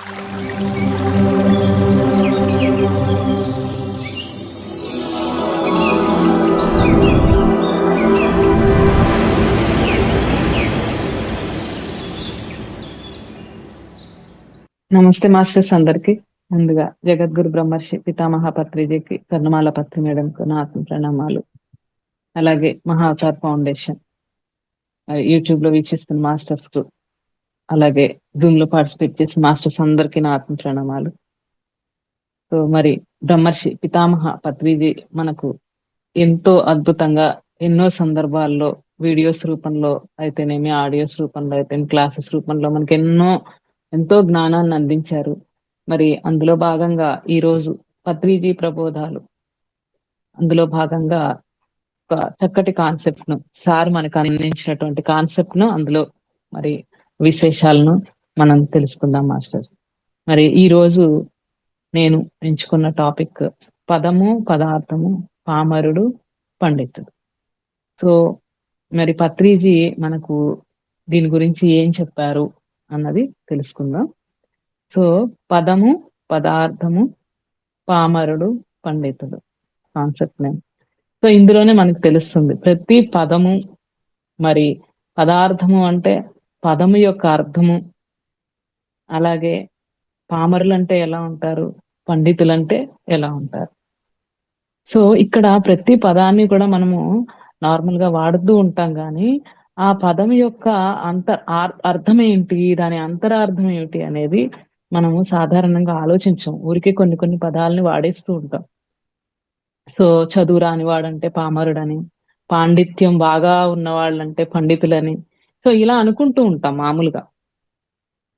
నమస్తే మాస్టర్స్ అందరికి. ముందుగా జగద్గురు బ్రహ్మర్షి పితామహ పత్రిజీకి, స్వర్ణమాల పత్రి మేడంకు నా ఆత్మ ప్రణామాలు. అలాగే మహావతార్ ఫౌండేషన్ యూట్యూబ్ లో వీక్షిస్తున్న మాస్టర్స్ కు, అలాగే జూమ్ లో పార్టిసిపేట్ చేసిన మాస్టర్స్ అందరికీ నా ఆత్మ ప్రణామాలు. సో మరి బ్రహ్మర్షి పితామహ పత్రిజీ మనకు ఎంతో అద్భుతంగా ఎన్నో సందర్భాల్లో వీడియోస్ రూపంలో అయితేనేమి, ఆడియోస్ రూపంలో అయితే క్లాసెస్ రూపంలో మనకి ఎంతో జ్ఞానాన్ని అందించారు. మరి అందులో భాగంగా ఈరోజు పత్రిజీ ప్రబోధాలు, అందులో భాగంగా ఒక చక్కటి కాన్సెప్ట్ ను సార్ మనకు అందించినటువంటి కాన్సెప్ట్ ను, అందులో మరి విశేషాలను మనం తెలుసుకుందాం మాస్టర్. మరి ఈ రోజు నేను ఎంచుకున్న టాపిక్ పదము, పదార్థము, పామరుడు, పండితుడు. సో మరి పత్రిజీ మనకు దీని గురించి ఏం చెప్పారు అన్నది తెలుసుకుందాం. సో పదము, పదార్థము, పామరుడు, పండితుడు కాన్సెప్ట్ నేమ్. సో ఇందులోనే మనకు తెలుస్తుంది ప్రతి పదము, మరి పదార్థము అంటే పదము యొక్క అర్థము, అలాగే పామరులు అంటే ఎలా ఉంటారు, పండితులంటే ఎలా ఉంటారు. సో ఇక్కడ ప్రతి పదాన్ని కూడా మనము నార్మల్ గా వాడుతూ ఉంటాం, కానీ ఆ పదం యొక్క అర్థం ఏంటి, దాని అంతరార్థం ఏమిటి అనేది మనము సాధారణంగా ఆలోచించం. ఊరికే కొన్ని పదాలని వాడేస్తూ ఉంటాం. సో చదువు రాని వాడంటే పామరుడని, పాండిత్యం బాగా ఉన్న వాళ్ళంటే పండితులని, సో ఇలా అనుకుంటూ ఉంటాం మామూలుగా.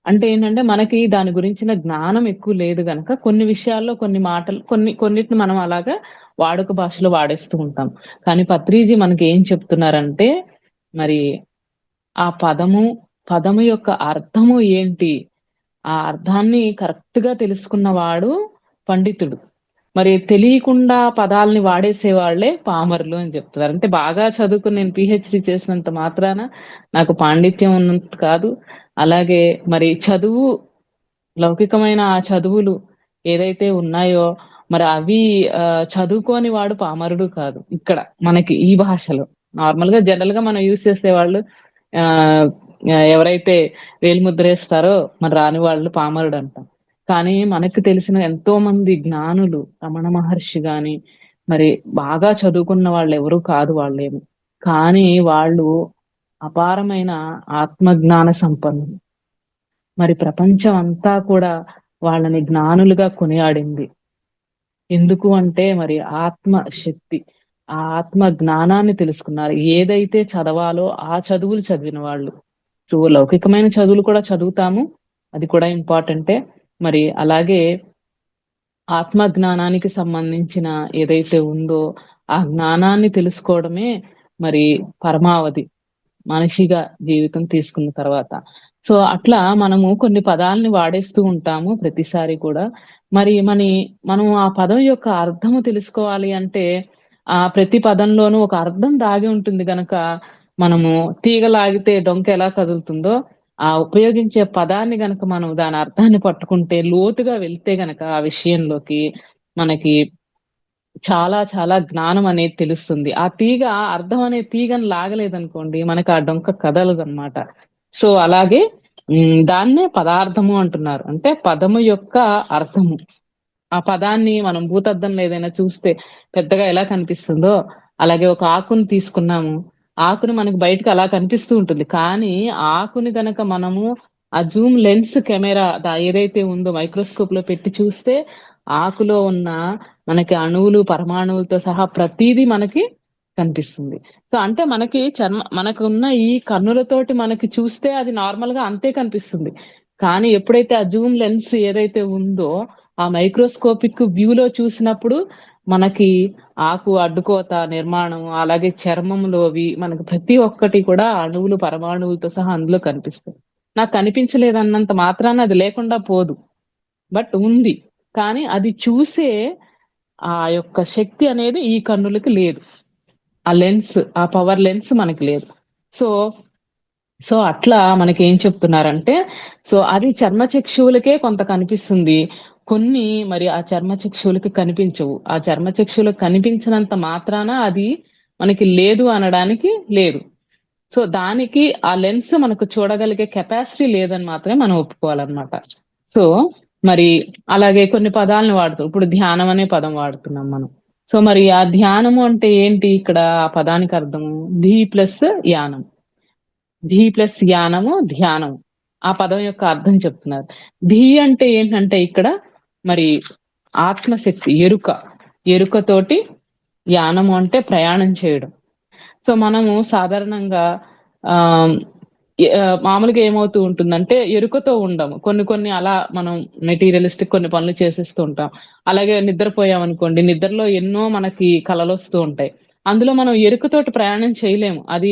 అంటే ఏంటంటే మనకి దాని గురించిన జ్ఞానం ఎక్కువ లేదు గనక కొన్ని విషయాల్లో కొన్ని మాటలు కొన్నిటిని మనం అలాగా వాడుక భాషలో వాడేస్తూ ఉంటాం. కానీ పత్రిజీ మనకి ఏం చెప్తున్నారంటే, మరి ఆ పదము యొక్క అర్థము ఏంటి, ఆ అర్థాన్ని కరెక్ట్ గా తెలుసుకున్నవాడు పండితుడు. మరి తెలియకుండా పదాలని వాడేసే వాళ్ళే పామరులు అని చెప్తున్నారు. అంటే బాగా చదువుకుని నేను పిహెచ్డి చేసినంత మాత్రాన నాకు పాండిత్యం ఉన్నట్టు కాదు. అలాగే మరి లౌకికమైన ఆ చదువులు ఏదైతే ఉన్నాయో మరి అవి చదువుకోని వాడు పామరుడు కాదు. ఇక్కడ మనకి ఈ భాషలో నార్మల్ గా జనరల్ గా మనం యూజ్ చేసేవాళ్ళు, ఆ ఎవరైతే వేలిముద్ర వేస్తారో మరి రాని వాళ్ళు పామరుడు అంటాం. కానీ మనకు తెలిసిన ఎంతో మంది జ్ఞానులు, రమణ మహర్షి గాని మరి బాగా చదువుకున్న వాళ్ళు ఎవరు కాదు వాళ్ళేమి, కానీ వాళ్ళు అపారమైన ఆత్మజ్ఞాన సంపన్నులు. మరి ప్రపంచం అంతా కూడా వాళ్ళని జ్ఞానులుగా కొనియాడింది. ఎందుకు అంటే మరి ఆత్మ శక్తి, ఆ ఆత్మ జ్ఞానాన్ని తెలుసుకున్నారు. ఏదైతే చదవాలో ఆ చదువులు చదివిన వాళ్ళు. సో లౌకికమైన చదువులు కూడా చదువుతాము, అది కూడా ఇంపార్టెంటే. మరి అలాగే ఆత్మ జ్ఞానానికి సంబంధించిన ఏదైతే ఉందో ఆ జ్ఞానాన్ని తెలుసుకోవడమే మరి పరమావధి మనిషిగా జీవితం తీసుకున్న తర్వాత. సో అట్లా మనము కొన్ని పదాలని వాడేస్తూ ఉంటాము ప్రతిసారి కూడా. మరి మనం ఆ పదం యొక్క అర్థము తెలుసుకోవాలి అంటే ఆ ప్రతి పదంలోనూ ఒక అర్థం దాగి ఉంటుంది గనక, మనము తీగ లాగితే డొంక ఎలా కదులుతుందో, ఆ ఉపయోగించే పదాన్ని గనక మనం దాని అర్థాన్ని పట్టుకుంటే, లోతుగా వెళ్తే గనక ఆ విషయంలోకి, మనకి చాలా చాలా జ్ఞానం అనేది తెలుస్తుంది. ఆ తీగ అర్థం అనే తీగని లాగలేదనుకోండి, మనకి ఆ డొంక కదలదన్నమాట. సో అలాగే దాన్నే పదార్థము అంటున్నారు. అంటే పదము యొక్క అర్థము. ఆ పదాన్ని మనం భూతద్దంలో ఏదైనా చూస్తే పెద్దగా ఎలా కనిపిస్తుందో, అలాగే ఒక ఆకుని తీసుకున్నాము, ఆకుని మనకి బయటకు అలా కనిపిస్తూ ఉంటుంది. కానీ ఆకుని గనక మనము ఆ జూమ్ లెన్స్ కెమెరా ఏదైతే ఉందో మైక్రోస్కోప్ లో పెట్టి చూస్తే, ఆకులో ఉన్న మనకి అణువులు, పరమాణువులతో సహా ప్రతిదీ మనకి కనిపిస్తుంది. సో అంటే మనకు ఉన్న ఈ కన్నులతోటి మనకి చూస్తే అది నార్మల్ గా అంతే కనిపిస్తుంది. కానీ ఎప్పుడైతే ఆ జూమ్ లెన్స్ ఏదైతే ఉందో ఆ మైక్రోస్కోపిక్ వ్యూలో చూసినప్పుడు మనకి ఆకు అడ్డుకోత నిర్మాణం, అలాగే చర్మంలోవి మనకు ప్రతి ఒక్కటి కూడా అణువులు, పరమాణువులతో సహా అందులో కనిపిస్తాయి. నాకు కనిపించలేదన్నంత మాత్రాన అది లేకుండా పోదు, బట్ ఉంది. కానీ అది చూసే ఆ యొక్క శక్తి అనేది ఈ కన్నులకి లేదు. ఆ లెన్స్, ఆ పవర్ లెన్స్ మనకి లేదు. సో సో, అట్లా మనకేం చెప్తున్నారంటే, సో, అది చర్మచక్షువులకే కొంత కనిపిస్తుంది. కొన్ని మరి ఆ చర్మచక్షువులకి కనిపించవు. ఆ చర్మచక్షువులకు కనిపించినంత మాత్రాన అది మనకి లేదు అనడానికి లేదు. సో, దానికి ఆ లెన్స్ మనకు చూడగలిగే కెపాసిటీ లేదని మాత్రమే మనం ఒప్పుకోవాలనమాట. సో, మరి అలాగే కొన్ని పదాలను వాడుతాం. ఇప్పుడు ధ్యానం అనే పదం వాడుతున్నాం మనం. సో, మరి ఆ ధ్యానము అంటే ఏంటి ఇక్కడ ఆ పదానికి అర్థము? ధి ప్లస్ యానం. ధి ప్లస్ యానము, ధ్యానము. ఆ పదం యొక్క అర్థం చెప్తున్నారు. ధి అంటే ఏంటంటే ఇక్కడ మరి ఆత్మశక్తి, ఎరుక. ఎరుకతోటి యానము అంటే ప్రయాణం చేయడం. సో, మనము సాధారణంగా ఆహ్, మామూలుగా ఏమవుతూ ఉంటుందంటే ఎరుకతో ఉండము. కొన్ని కొన్ని అలా మనం మెటీరియలిస్టిక్ కొన్ని పనులు చేసేస్తూ ఉంటాం. అలాగే నిద్రపోయామనుకోండి, నిద్రలో ఎన్నో మనకి కలలొస్తూ ఉంటాయి. అందులో మనం ఎరుకతోటి ప్రయాణం చేయలేము. అది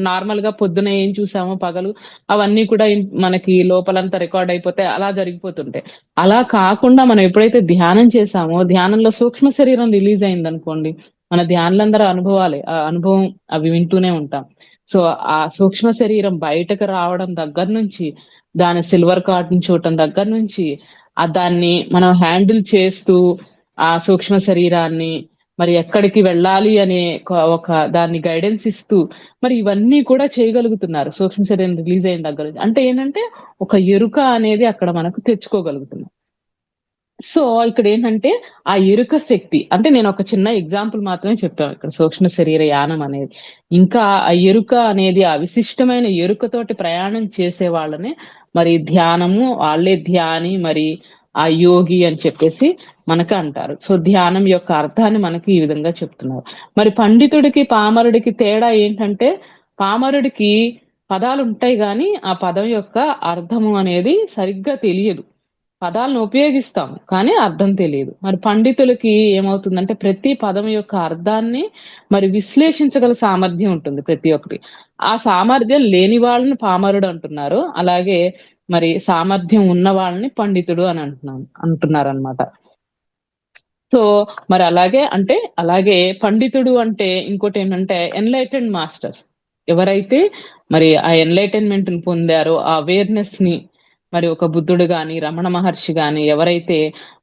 నార్మల్‌గా పొద్దున ఏం చూసామో పగలు అవన్నీ కూడా మనకి లోపలంతా రికార్డ్ అయిపోతే అలా జరిగిపోతుంటాయి. అలా కాకుండా మనం ఎప్పుడైతే ధ్యానం చేశామో, ధ్యానంలో సూక్ష్మ శరీరం రిలీజ్ అయిందనుకోండి, మన ధ్యానులందరి అనుభవాలే. ఆ అనుభవం అవి వింటూనే ఉంటాం. సో, ఆ సూక్ష్మ శరీరం బయటకు రావడం దగ్గర నుంచి, దాని సిల్వర్ కార్డ్‌ని చూడటం దగ్గర నుంచి, దాన్ని మనం హ్యాండిల్ చేస్తూ, ఆ సూక్ష్మ శరీరాన్ని మరి ఎక్కడికి వెళ్ళాలి అనే ఒక దాన్ని గైడెన్స్ ఇస్తూ, మరి ఇవన్నీ కూడా చేయగలుగుతున్నారు. సూక్ష్మ శరీరం రిలీజ్ అయిన దగ్గర నుంచి. అంటే ఏంటంటే, ఒక ఎరుక అనేది అక్కడ మనకు తెచ్చుకోగలుగుతున్నాం. సో, ఇక్కడేంటంటే, ఆ ఎరుక శక్తి అంటే నేనొక చిన్న ఎగ్జాంపుల్ మాత్రమే చెప్పాను ఇక్కడ సూక్ష్మ శరీర యానం అనేది. ఇంకా ఆ ఎరుక అనేది ఆ విశిష్టమైన ఎరుకతోటి ప్రయాణం చేసే వాళ్ళనే మరి ధ్యానము, వాళ్ళే ధ్యాని, మరి ఆ యోగి అని చెప్పేసి మనకు అంటారు. సో, ధ్యానం యొక్క అర్థాన్ని మనకి ఈ విధంగా చెప్తున్నారు. మరి పండితుడికి, పామరుడికి తేడా ఏంటంటే, పామరుడికి పదాలుంటాయి గానీ, ఆ పదం యొక్క అర్థము అనేది సరిగ్గా తెలియదు. పదాలను ఉపయోగిస్తాం. కానీ అర్థం తెలీదు. మరి పండితులకి ఏమవుతుందంటే ప్రతి పదం యొక్క అర్థాన్ని మరి విశ్లేషించగల సామర్థ్యం ఉంటుంది ప్రతి ఒక్కటి. ఆ సామర్థ్యం లేని వాళ్ళని పామరుడు అంటున్నారు. అలాగే మరి సామర్థ్యం ఉన్న వాళ్ళని పండితుడు అని అంటున్నారనమాట. సో, మరి అలాగే అంటే అలాగే పండితుడు అంటే ఇంకోటేంటంటే ఎన్‌లైటెన్డ్ మాస్టర్స్. ఎవరైతే మరి ఆ ఎన్‌లైటన్‌మెంట్‌ని పొందారో, ఆ అవేర్‌నెస్‌ని మరి ఒక బుద్ధుడు గాని, రమణ మహర్షి గాని ఎవరైతే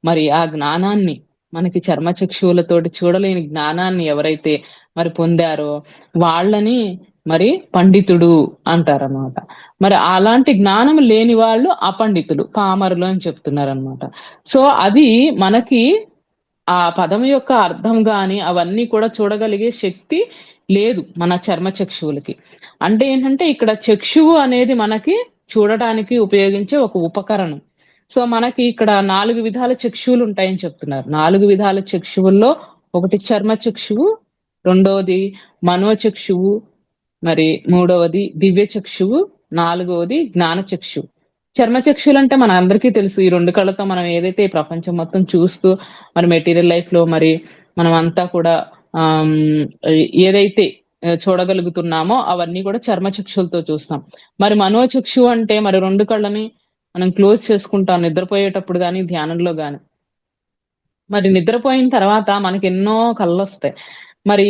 మరి ఆ జ్ఞానాన్ని మనకి చర్మచక్షువులతోటి చూడలేని జ్ఞానాన్ని ఎవరైతే మరి పొందారో వాళ్ళని మరి పండితుడు అంటారనమాట. మరి అలాంటి జ్ఞానం లేని వాళ్ళు అపండితుడు, పామరులు అని చెప్తున్నారనమాట. సో, అది మనకి ఆ పదం యొక్క అర్థం గాని, అవన్నీ కూడా చూడగలిగే శక్తి లేదు మన చర్మచక్షువులకి. అంటే ఏంటంటే, ఇక్కడ చక్షువు అనేది మనకి చూడటానికి ఉపయోగించే ఒక ఉపకరణం. సో, మనకి ఇక్కడ 4 విధాల చక్షువులుంటాయని చెప్తున్నారు. 4 విధాల చక్షువుల్లో ఒకటి చర్మచక్షువు, రెండోది మనోచక్షువు, మరి మూడవది దివ్య చక్షువు, నాలుగవది జ్ఞాన చక్షువు. చర్మచక్షులంటే మనందరికీ తెలుసు. ఈ 2 కళ్ళతో మనం ఏదైతే ఈ ప్రపంచం మొత్తం చూస్తూ మరి మెటీరియల్ లైఫ్‌లో మరి మనమంతా కూడా ఆహ్, హ్మ్, ఏదైతే చూడగలుగుతున్నామో అవన్నీ కూడా చర్మచక్షులతో చూస్తాం. మరి మనోచక్షు అంటే మరి 2 కళ్ళని మనం క్లోజ్ చేసుకుంటాం నిద్రపోయేటప్పుడు గాని, ధ్యానంలో గాని. మరి నిద్రపోయిన తర్వాత మనకెన్నో కలలొస్తాయి. మరి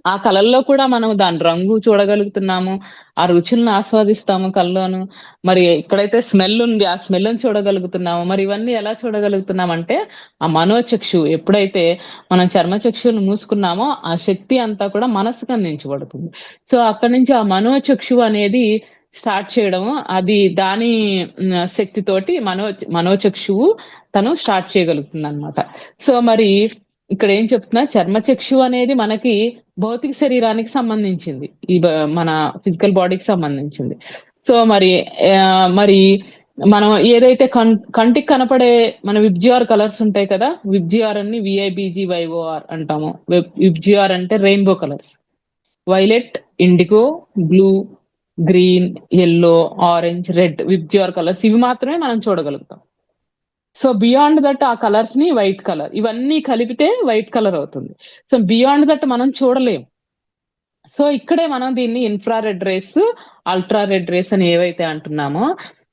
ఆ కలల్లో కూడా మనం దాని రంగు చూడగలుగుతున్నాము. ఆ రుచులను ఆస్వాదిస్తాము కల్లోను. మరి ఎక్కడైతే స్మెల్ ఉంది, ఆ స్మెల్‌ని చూడగలుగుతున్నాము. మరి ఇవన్నీ ఎలా చూడగలుగుతున్నామంటే, ఆ మనోచక్షువు ఎప్పుడైతే మనం చర్మచక్షువుని మూసుకున్నామో, ఆ శక్తి అంతా కూడా మనసుకు అందించబడుతుంది. సో, అక్కడి నుంచి ఆ మనోచక్షువు అనేది స్టార్ట్ చేయడము, అది దాని శక్తితోటి మనోచక్షువు తను స్టార్ట్ చేయగలుగుతుందనమాట. సో, మరి ఇక్కడేం చెప్తున్నా చర్మచక్షువు అనేది మనకి భౌతిక శరీరానికి సంబంధించింది. ఈ మన ఫిజికల్ బాడీకి సంబంధించింది. సో, మరి మనం ఏదైతే కంటికి కనపడే మన విబ్జిఆర్ కలర్స్ ఉంటాయి కదా! విబ్జిఆర్ అని విఐబీజీవైఓఆర్ అంటాము. విబ్జిఆర్ అంటే rainbow colours. Violet, IndiGo, blue, green, yellow, orange, red VIBGYOR colours ఇవి మాత్రమే మనం చూడగలుగుతాం. సో, బియాండ్ దట్ ఆ కలర్స్‌ని వైట్ కలర్. ఇవన్నీ కలిపితే వైట్ కలర్ అవుతుంది. సో, బియాండ్ దట్ మనం చూడలేం. సో, ఇక్కడే మనం దీన్ని infrared rays, ultra red rays అని ఏవైతే అంటున్నామో,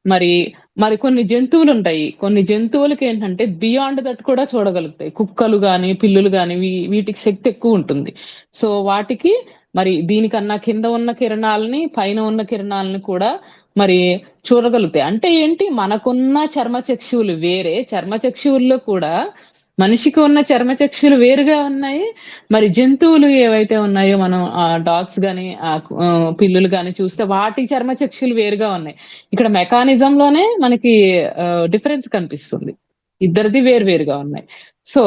మరి, మరి కొన్ని జంతువులుంటాయి. కొన్ని జంతువులకేంటంటే బియాండ్ దట్ కూడా చూడగలుగుతాయి. కుక్కలు గాని, పిల్లులు గాని వీటికి శక్తి ఎక్కువుంటుంది. సో, వాటికి మరి దీనికన్నా కింద ఉన్న కిరణాలని, పైన ఉన్న కిరణాలను కూడా మరి చూడగలుగుతాయి. అంటే ఏంటి మనకున్న చర్మచక్షువులు వేరే, చర్మచక్షువుల్లో కూడా మనిషికి ఉన్న చర్మచక్షులు వేరుగా ఉన్నాయి. మరి జంతువులు ఏవైతే ఉన్నాయో మనం డాగ్స్ గాని, పిల్లులు గాని చూస్తే వాటి చర్మచక్షులు వేరుగా ఉన్నాయి. ఇక్కడ మెకానిజంలోనే మనకి డిఫరెన్స్ కనిపిస్తుంది. ఇద్దరిది వేరు వేరుగా ఉన్నాయి. సో,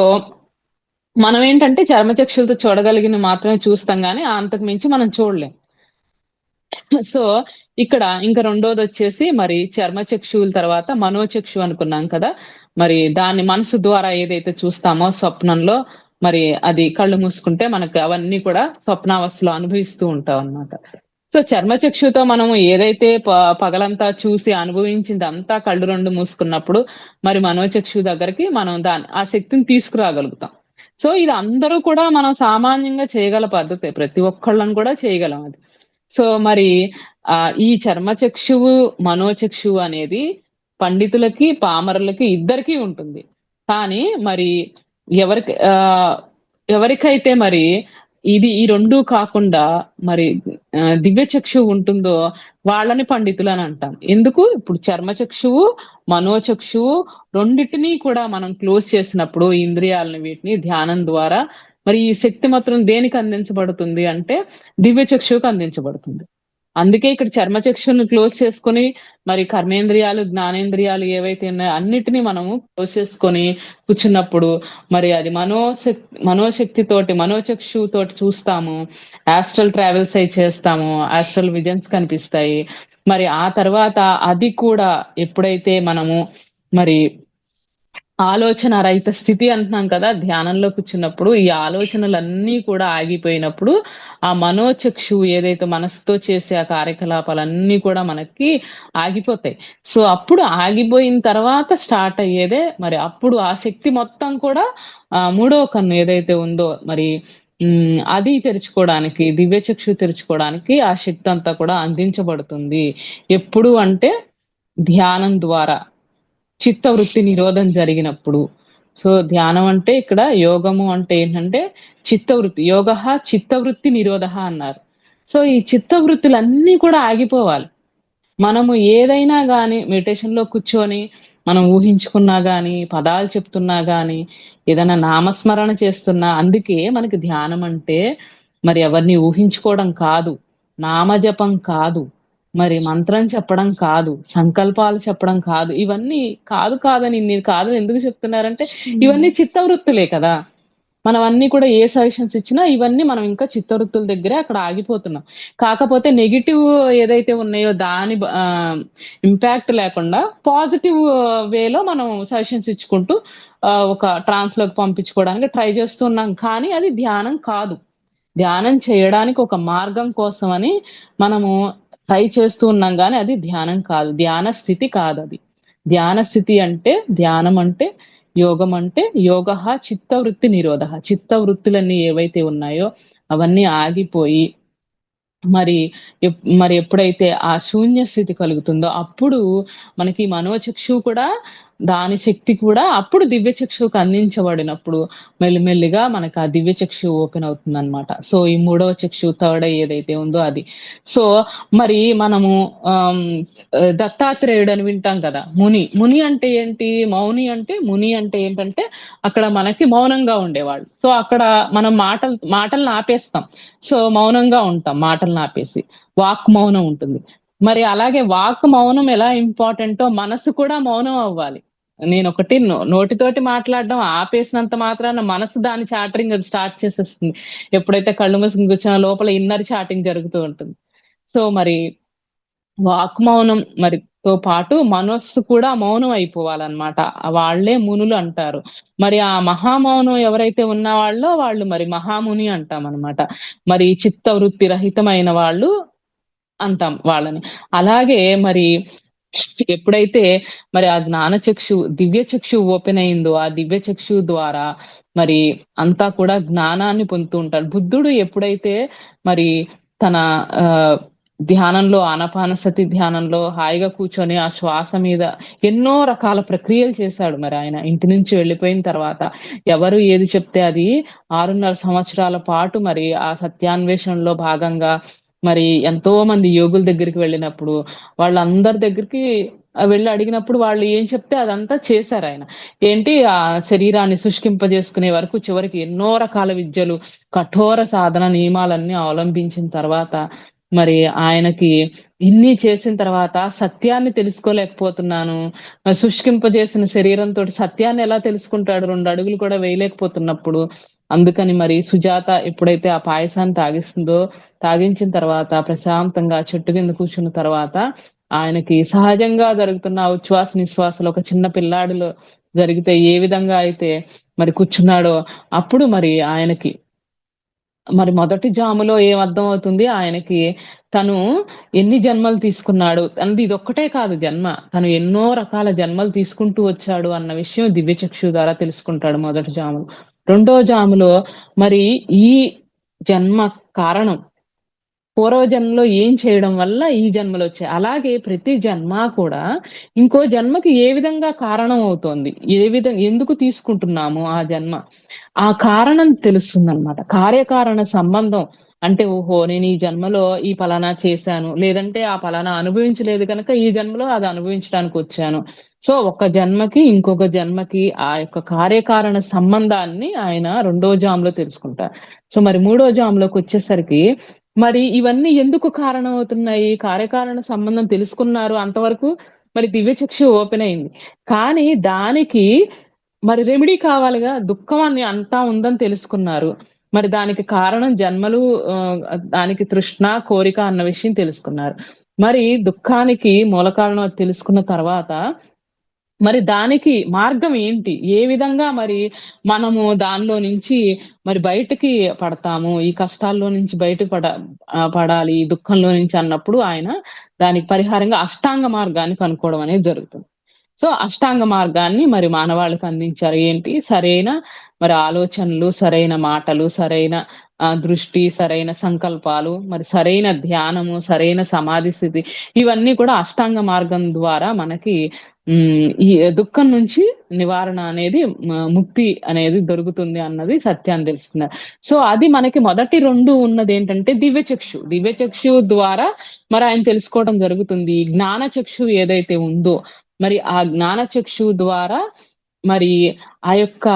మనమేంటంటే చర్మచక్షులతో చూడగలిగినవి మాత్రమే చూస్తాం గానీ, అంతకు మించి మనం చూడలేం. సో, ఇక్కడ ఇంక రెండోదొచ్చేసి మరి చర్మచక్షువుల తర్వాత మనోచక్షు అనుకున్నాం కదా! మరి దాన్ని మనసు ద్వారా ఏదైతే చూస్తామో స్వప్నంలో, మరి అది కళ్ళు మూసుకుంటే మనకు అవన్నీ కూడా స్వప్నావస్థలో అనుభవిస్తూ ఉంటామనమాట. సో, చర్మచక్షుతో మనం ఏదైతే పగలంతా చూసి అనుభవించిందంతా కళ్ళు 2 మూసుకున్నప్పుడు, మరి మనోచక్షు దగ్గరికి మనం ఆ శక్తిని తీసుకురాగలుగుతాం. సో, ఇది అందరూ కూడా మనం సామాన్యంగా చేయగల పద్ధతే. ప్రతి ఒక్కళ్ళం కూడా చేయగలం అది. సో, మరి ఈ చర్మచక్షువు, మనోచక్షువు అనేది పండితులకి, పామరులకి ఇద్దరికీ ఉంటుంది. కానీ మరి ఎవరికి ఎవరికైతే మరి ఈ 2 కాకుండా మరి దివ్య చక్షువు ఉంటుందో వాళ్ళని పండితులని అంటాం. ఎందుకు? ఇప్పుడు చర్మచక్షువు, మనోచక్షువు రెండిటిని కూడా మనం క్లోజ్ చేసినప్పుడు ఇంద్రియాలని వీటిని ధ్యానం ద్వారా మరి ఈ శక్తి మాత్రం దేనికి అందించబడుతుంది అంటే దివ్య చక్షువుకి అందించబడుతుంది. అందుకే ఇక్కడ చర్మచక్షుని క్లోజ్ చేసుకొని మరి కర్మేంద్రియాలు, జ్ఞానేంద్రియాలు ఏవైతే ఉన్నాయో అన్నిటిని మనము క్లోజ్ చేసుకొని కూర్చున్నప్పుడు మరి అది మనోశక్తితోటి, మనోచక్షువుతోటి చూస్తాము. యాస్ట్రల్ ట్రావెల్స్ అయి చేస్తాము. యాస్ట్రల్ విజన్స్ కనిపిస్తాయి. మరి ఆ తర్వాత అది కూడా ఎప్పుడైతే మనము మరి ఆలోచన రహిత స్థితి అంటున్నాం కదా! ధ్యానంలో కూర్చున్నప్పుడు ఈ ఆలోచనలన్నీ కూడా ఆగిపోయినప్పుడు, ఆ మనోచక్షువు ఏదైతే మనసుతో చేసే ఆ కార్యకలాపాలన్నీ కూడా మనకి ఆగిపోతాయి. సో, అప్పుడు ఆగిపోయిన తర్వాత స్టార్ట్ అయ్యేదే మరి అప్పుడు ఆ శక్తి మొత్తం కూడా మూడవ కన్ను ఏదైతే ఉందో మరి అది తెరుచుకోవడానికి, దివ్యచక్షు తెరుచుకోవడానికి ఆ శక్తి అంతా కూడా అందించబడుతుంది. ఎప్పుడు అంటే ధ్యానం ద్వారా. చిత్తవృత్తి నిరోధం జరిగినప్పుడు. సో, ధ్యానం అంటే ఇక్కడ యోగము అంటే ఏంటంటే చిత్తవృత్తి. యోగః చిత్తవృత్తి నిరోధః అన్నారు. సో, ఈ చిత్తవృత్తులన్నీ కూడా ఆగిపోవాలి. మనము ఏదైనా గాని మెడిటేషన్‌లో కూర్చొని మనం ఊహించుకున్నా గాని, పదాలు చెప్తున్నా గాని, ఏదైనా నామస్మరణ చేస్తున్నా అందుకే మనకి ధ్యానం అంటే మరి ఎవరిని ఊహించుకోవడం కాదు. నామజపం కాదు. మరి మంత్రం చెప్పడం కాదు. సంకల్పాలు చెప్పడం కాదు. ఇవన్నీ కాదని నేను కాదని ఎందుకు చెప్తున్నారంటే ఇవన్నీ చిత్తవృత్తులే కదా! మనం అన్నీ కూడా ఏ సజెషన్స్ ఇచ్చినా ఇవన్నీ మనం ఇంకా చిత్తవృత్తుల దగ్గరే అక్కడ ఆగిపోతున్నాం. కాకపోతే నెగెటివ్ ఏదైతే ఉన్నాయో దాని ఇంపాక్ట్ లేకుండా పాజిటివ్ వేలో మనం సజెషన్స్ ఇచ్చుకుంటూ ఒక ట్రాన్స్‌లోకి పంపించుకోవడానికి ట్రై చేస్తున్నాం. కానీ అది ధ్యానం కాదు. ధ్యానం చేయడానికి ఒక మార్గం కోసమని మనము ట్రై చేస్తూ ఉన్నాం గానీ అది ధ్యానం కాదు. ధ్యాన స్థితి కాదది. ధ్యాన స్థితి అంటే ధ్యానం అంటే యోగం అంటే యోగః చిత్తవృత్తి నిరోధః. చిత్తవృత్తులన్నీ ఏవైతే ఉన్నాయో అవన్నీ ఆగిపోయి మరి ఎప్పుడైతే ఆ శూన్య స్థితి కలుగుతుందో అప్పుడు మనకి మనోచక్షువు కూడా దాని శక్తి కూడా అప్పుడు దివ్య చక్షువుకి అందించబడినప్పుడు మెల్లిమెల్లిగా మనకు ఆ దివ్య చక్షువు ఓపెన్ అవుతుందన్నమాట. సో, ఈ మూడవ చక్షువు థర్డ్ ఐ ఏదైతే ఉందో అది. సో, మరి మనము దత్తాత్రేయుడు అని వింటాం కదా! ముని. ముని అంటే ఏంటి? మౌని అంటే ముని అంటే ఏంటంటే అక్కడ మనకి మౌనంగా ఉండేవాళ్ళు. సో, అక్కడ మనం మాటలను ఆపేస్తాం. సో, మౌనంగా ఉంటాం మాటలను ఆపేసి. వాక్ మౌనం ఉంటుంది. మరి అలాగే వాక్ మౌనం ఎలా ఇంపార్టెంటో మనసు కూడా మౌనం అవ్వాలి. నేనొకటి నోటితోటి మాట్లాడడం ఆపేసినంత మాత్రాన మనసు దాని చాటరింగ్ అది స్టార్ట్ చేసేస్తుంది. ఎప్పుడైతే కళ్ళు మూసుకొని కూర్చున్న లోపల ఇన్నర్ చాటింగ్ జరుగుతూ ఉంటుంది. సో, మరి వాక్మౌనం తో పాటు మనస్సు కూడా మౌనం అయిపోవాలన్నమాట. వాళ్ళే మునులు అంటారు. మరి ఆ మహామౌనం ఎవరైతే ఉన్నవాళ్ళో వాళ్ళు మరి మహాముని అంటామనమాట. మరి చిత్తవృత్తి రహితమైన వాళ్ళు అంటాం వాళ్ళని. అలాగే మరి ఎప్పుడైతే మరి ఆ దివ్య చక్షువు ఓపెన్ అయిందో, ఆ దివ్య చక్షువు ద్వారా మరి అంతా కూడా జ్ఞానాన్ని పొందుతూ ఉంటారు. బుద్ధుడు ఎప్పుడైతే మరి తన ధ్యానంలో ఆనాపానసతి ధ్యానంలో హాయిగా కూర్చొని ఆ శ్వాస మీద ఎన్నో రకాల ప్రక్రియలు చేశాడు మరాయన. ఇంటి నుంచి వెళ్ళిపోయిన తర్వాత ఎవరు ఏది చెప్తే అది 6:30 సంవత్సరాల పాటు మరి ఆ సత్యాన్వేషణలో భాగంగా మరి ఎంతో మంది యోగుల దగ్గరికి వెళ్ళినప్పుడు, వాళ్ళందరి దగ్గరికి వెళ్లి అడిగినప్పుడు వాళ్ళు ఏం చెప్తే అదంతా చేశారాయన. ఏంటి శరీరాన్ని శుష్కింపజేసుకునే వరకు చివరికి ఎన్నో రకాల విద్యలు, కఠోర సాధన నియమాలన్నీ అవలంబించిన తర్వాత మరి ఆయనకి ఇన్ని చేసిన తర్వాత సత్యాన్ని తెలుసుకోలేకపోతున్నాను. శుష్కింపజేసిన శరీరంతోటి సత్యాన్ని ఎలా తెలుసుకుంటాడు? 2 అడుగులు కూడా వేయలేకపోతున్నప్పుడు. అందుకని మరి సుజాత ఎప్పుడైతే ఆ పాయసాన్ని తాగిస్తుందో, తాగించిన తర్వాత ప్రశాంతంగా చెట్టు కింద కూర్చున్న తర్వాత ఆయనకి సహజంగా జరుగుతున్న ఉచ్ఛ్వాస, నిశ్వాసాలు ఒక చిన్న పిల్లాడిలో జరిగితే ఏ విధంగా అయితే మరి కూర్చున్నాడో, అప్పుడు మరి ఆయనకి మరి మొదటి జాములో ఏం అర్థమవుతుంది ఆయనకి, తను ఎన్ని జన్మలు తీసుకున్నాడు. తనది ఇదొక్కటే కాదు జన్మ. తను ఎన్నో రకాల జన్మలు తీసుకుంటూ వచ్చాడు అన్న విషయం దివ్యచక్షు ద్వారా తెలుసుకుంటాడు మొదటి జాములో. రెండో జాములో మరి ఈ జన్మ కారణం పూర్వ జన్మలో ఏం చేయడం వల్ల ఈ జన్మలొచ్చాయి. అలాగే ప్రతి జన్మ కూడా ఇంకో జన్మకి ఏ విధంగా కారణం అవుతోంది. ఎందుకు తీసుకుంటున్నాము ఆ జన్మ. ఆ కారణం తెలుస్తుందనమాట. కార్యకారణ సంబంధం అంటే ఓహో! నేను ఈ జన్మలో ఈ పలానా చేశాను. లేదంటే ఆ పలానా అనుభవించలేదు గనక ఈ జన్మలో అది అనుభవించడానికొచ్చాను. సో, ఒక జన్మకి, ఇంకొక జన్మకి ఆ యొక్క కార్యకారణ సంబంధాన్ని ఆయన రెండో జాములో తెలుసుకుంటారు. సో, మరి మూడో జాములోకొచ్చేసరికి మరి ఇవన్నీ ఎందుకు కారణమవుతున్నాయి? కార్యకారణ సంబంధం తెలుసుకున్నారు. అంతవరకు మరి దివ్యచక్షు ఓపెన్ అయింది. కానీ దానికి మరి రెమెడీ కావాలిగా. దుఃఖం అని అంతా ఉందని తెలుసుకున్నారు. మరి దానికి కారణం జన్మలు దానికి తృష్ణ, కోరిక అన్న విషయం తెలుసుకున్నారు. మరి దుఃఖానికి మూల కారణం అది తెలుసుకున్న తర్వాత మరి దానికి మార్గం ఏంటి? ఏ విధంగా మరి మనము దానిలో నుంచి మరి బయటికి పడతాము? ఈ కష్టాల్లో నుంచి పడాలి, ఈ దుఃఖంలో నుంచి అన్నప్పుడు ఆయన దానికి పరిహారంగా అష్టాంగ మార్గాన్ని కనుక్కోవడం అనేది జరుగుతుంది. సో, అష్టాంగ మార్గాన్ని మరి మానవాళికి అందించారు. ఏంటి? సరైన మరి ఆలోచనలు, సరైన మాటలు, సరైన దృష్టి, సరైన సంకల్పాలు, మరి సరైన ధ్యానము, సరైన సమాధి స్థితి ఇవన్నీ కూడా అష్టాంగ మార్గం ద్వారా మనకి ఈ దుఃఖం నుంచి నివారణ అనేది ముక్తి అనేది దొరుకుతుంది అన్నది సత్యాన్ని తెలుసుకున్నారు. సో, అది మనకి మొదటి 2 ఉన్నదేంటంటే దివ్యచక్షు. దివ్యచక్షు ద్వారా మరి ఆయన తెలుసుకోవడం జరుగుతుంది. ఈ జ్ఞానచక్షు ఏదైతే ఉందో మరి ఆ జ్ఞానచక్షు ద్వారా మరి ఆ యొక్క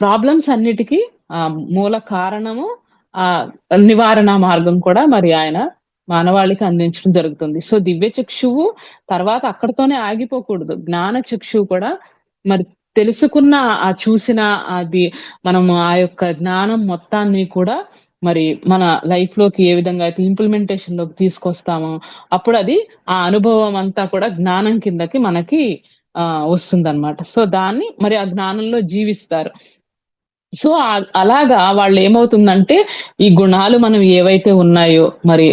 ప్రాబ్లమ్స్ అన్నిటికి మూల కారణము ఆహ్, నివారణ మార్గం కూడా మరి ఆయన మానవాళికి అందించడం జరుగుతుంది. సో, దివ్యచక్షువు తర్వాత అక్కడితోనే ఆగిపోకూడదు. జ్ఞానచక్షువు కూడా మరి తెలుసుకున్న చూసిన అది మనము ఆ యొక్క జ్ఞానం మొత్తాన్ని కూడా మరి మన లైఫ్‌లోకి ఏ విధంగా అయితే ఇంప్లిమెంటేషన్‌లోకి తీసుకొస్తామో అప్పుడది ఆ అనుభవం అంతా కూడా జ్ఞానం కిందకి మనకి వస్తుందనమాట. సో, దాన్ని మరి ఆ జ్ఞానంలో జీవిస్తారు. సో, అలాగా వాళ్ళేమవుతుందంటే, ఈ గుణాలు మనం ఏవైతే ఉన్నాయో, మరి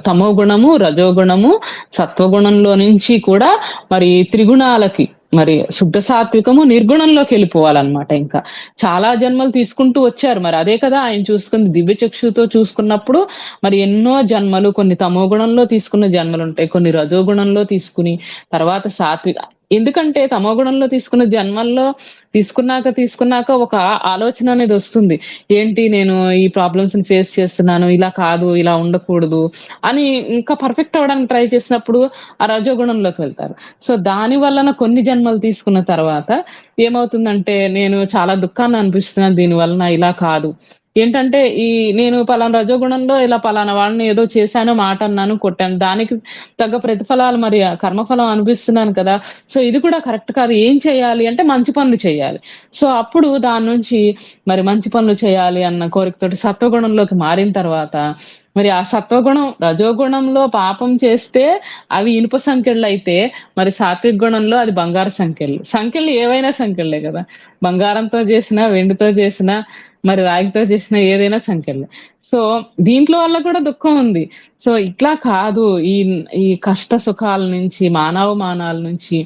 తమో గుణము, రజోగుణము, సత్వగుణంలో నుంచి కూడా మరి త్రిగుణాలకి మరి శుద్ధ సాత్వికము, నిర్గుణంలోకెళ్ళిపోవాలనమాట ఇంకా. చాలా జన్మలు తీసుకుంటూ వచ్చారు. మరి అదే కదా ఆయన చూసుకుంది. దివ్య చక్షుతో చూసుకున్నప్పుడు మరి ఎన్నో జన్మలు కొన్ని తమో గుణంలో తీసుకున్న జన్మలుంటాయి. కొన్ని రజోగుణంలో తీసుకుని, తర్వాత ఎందుకంటే తమో గుణంలో తీసుకున్న జన్మల్లో తీసుకున్నాక ఒక ఆలోచన అనేదొస్తుంది. ఏంటి నేను ఈ ప్రాబ్లమ్స్‌ని ఫేస్ చేస్తున్నాను. ఇలా కాదు, ఇలా ఉండకూడదు అని ఇంకా పర్ఫెక్ట్ అవ్వడానికి ట్రై చేసినప్పుడు ఆ రజోగుణంలోకి వెళ్తారు. సో, దాని వలన కొన్ని జన్మలు తీసుకున్న తర్వాత ఏమవుతుందంటే నేను చాలా దుఃఖాన్ని అనుభవిస్తున్నాను దీని వలన ఇలా కాదు. ఏంటంటే నేను పలానా రజోగుణంలో ఇలా పలానా వాళ్ళని ఏదో చేశాను, మాట అన్నాను, కొట్టాను. దానికి తగ్గ ప్రతిఫలాలు మరి కర్మఫలం అనుభవిస్తున్నాను కదా! సో, ఇది కూడా కరెక్ట్ కాదు. ఏం చేయాలి అంటే మంచి పనులు చేయాలి. సో, అప్పుడు దాని నుంచి మరి మంచి పనులు చేయాలి అన్న కోరికతోటి సత్వగుణంలోకి మారిన తర్వాత, మరి ఆ సత్వగుణం, రజోగుణంలో పాపం చేస్తే అవి ఇనుప సంకెళ్ళైతే, మరి సాత్విక గుణంలో అది బంగారు సంకెళ్ళు. సంకెళ్ళు ఏవైనా సంకెళ్ళే గదా! బంగారంతో చేసినా, వెండితో చేసినా, మరి రాగితో చేసినా ఏదైనా సంకెళ్ళే. సో, దీంట్లో వల్ల కూడా దుఃఖం ఉంది. సో, ఇట్లా కాదు ఈ ఈ కష్ట సుఖాల నుంచి, మానవమానాల నుంచి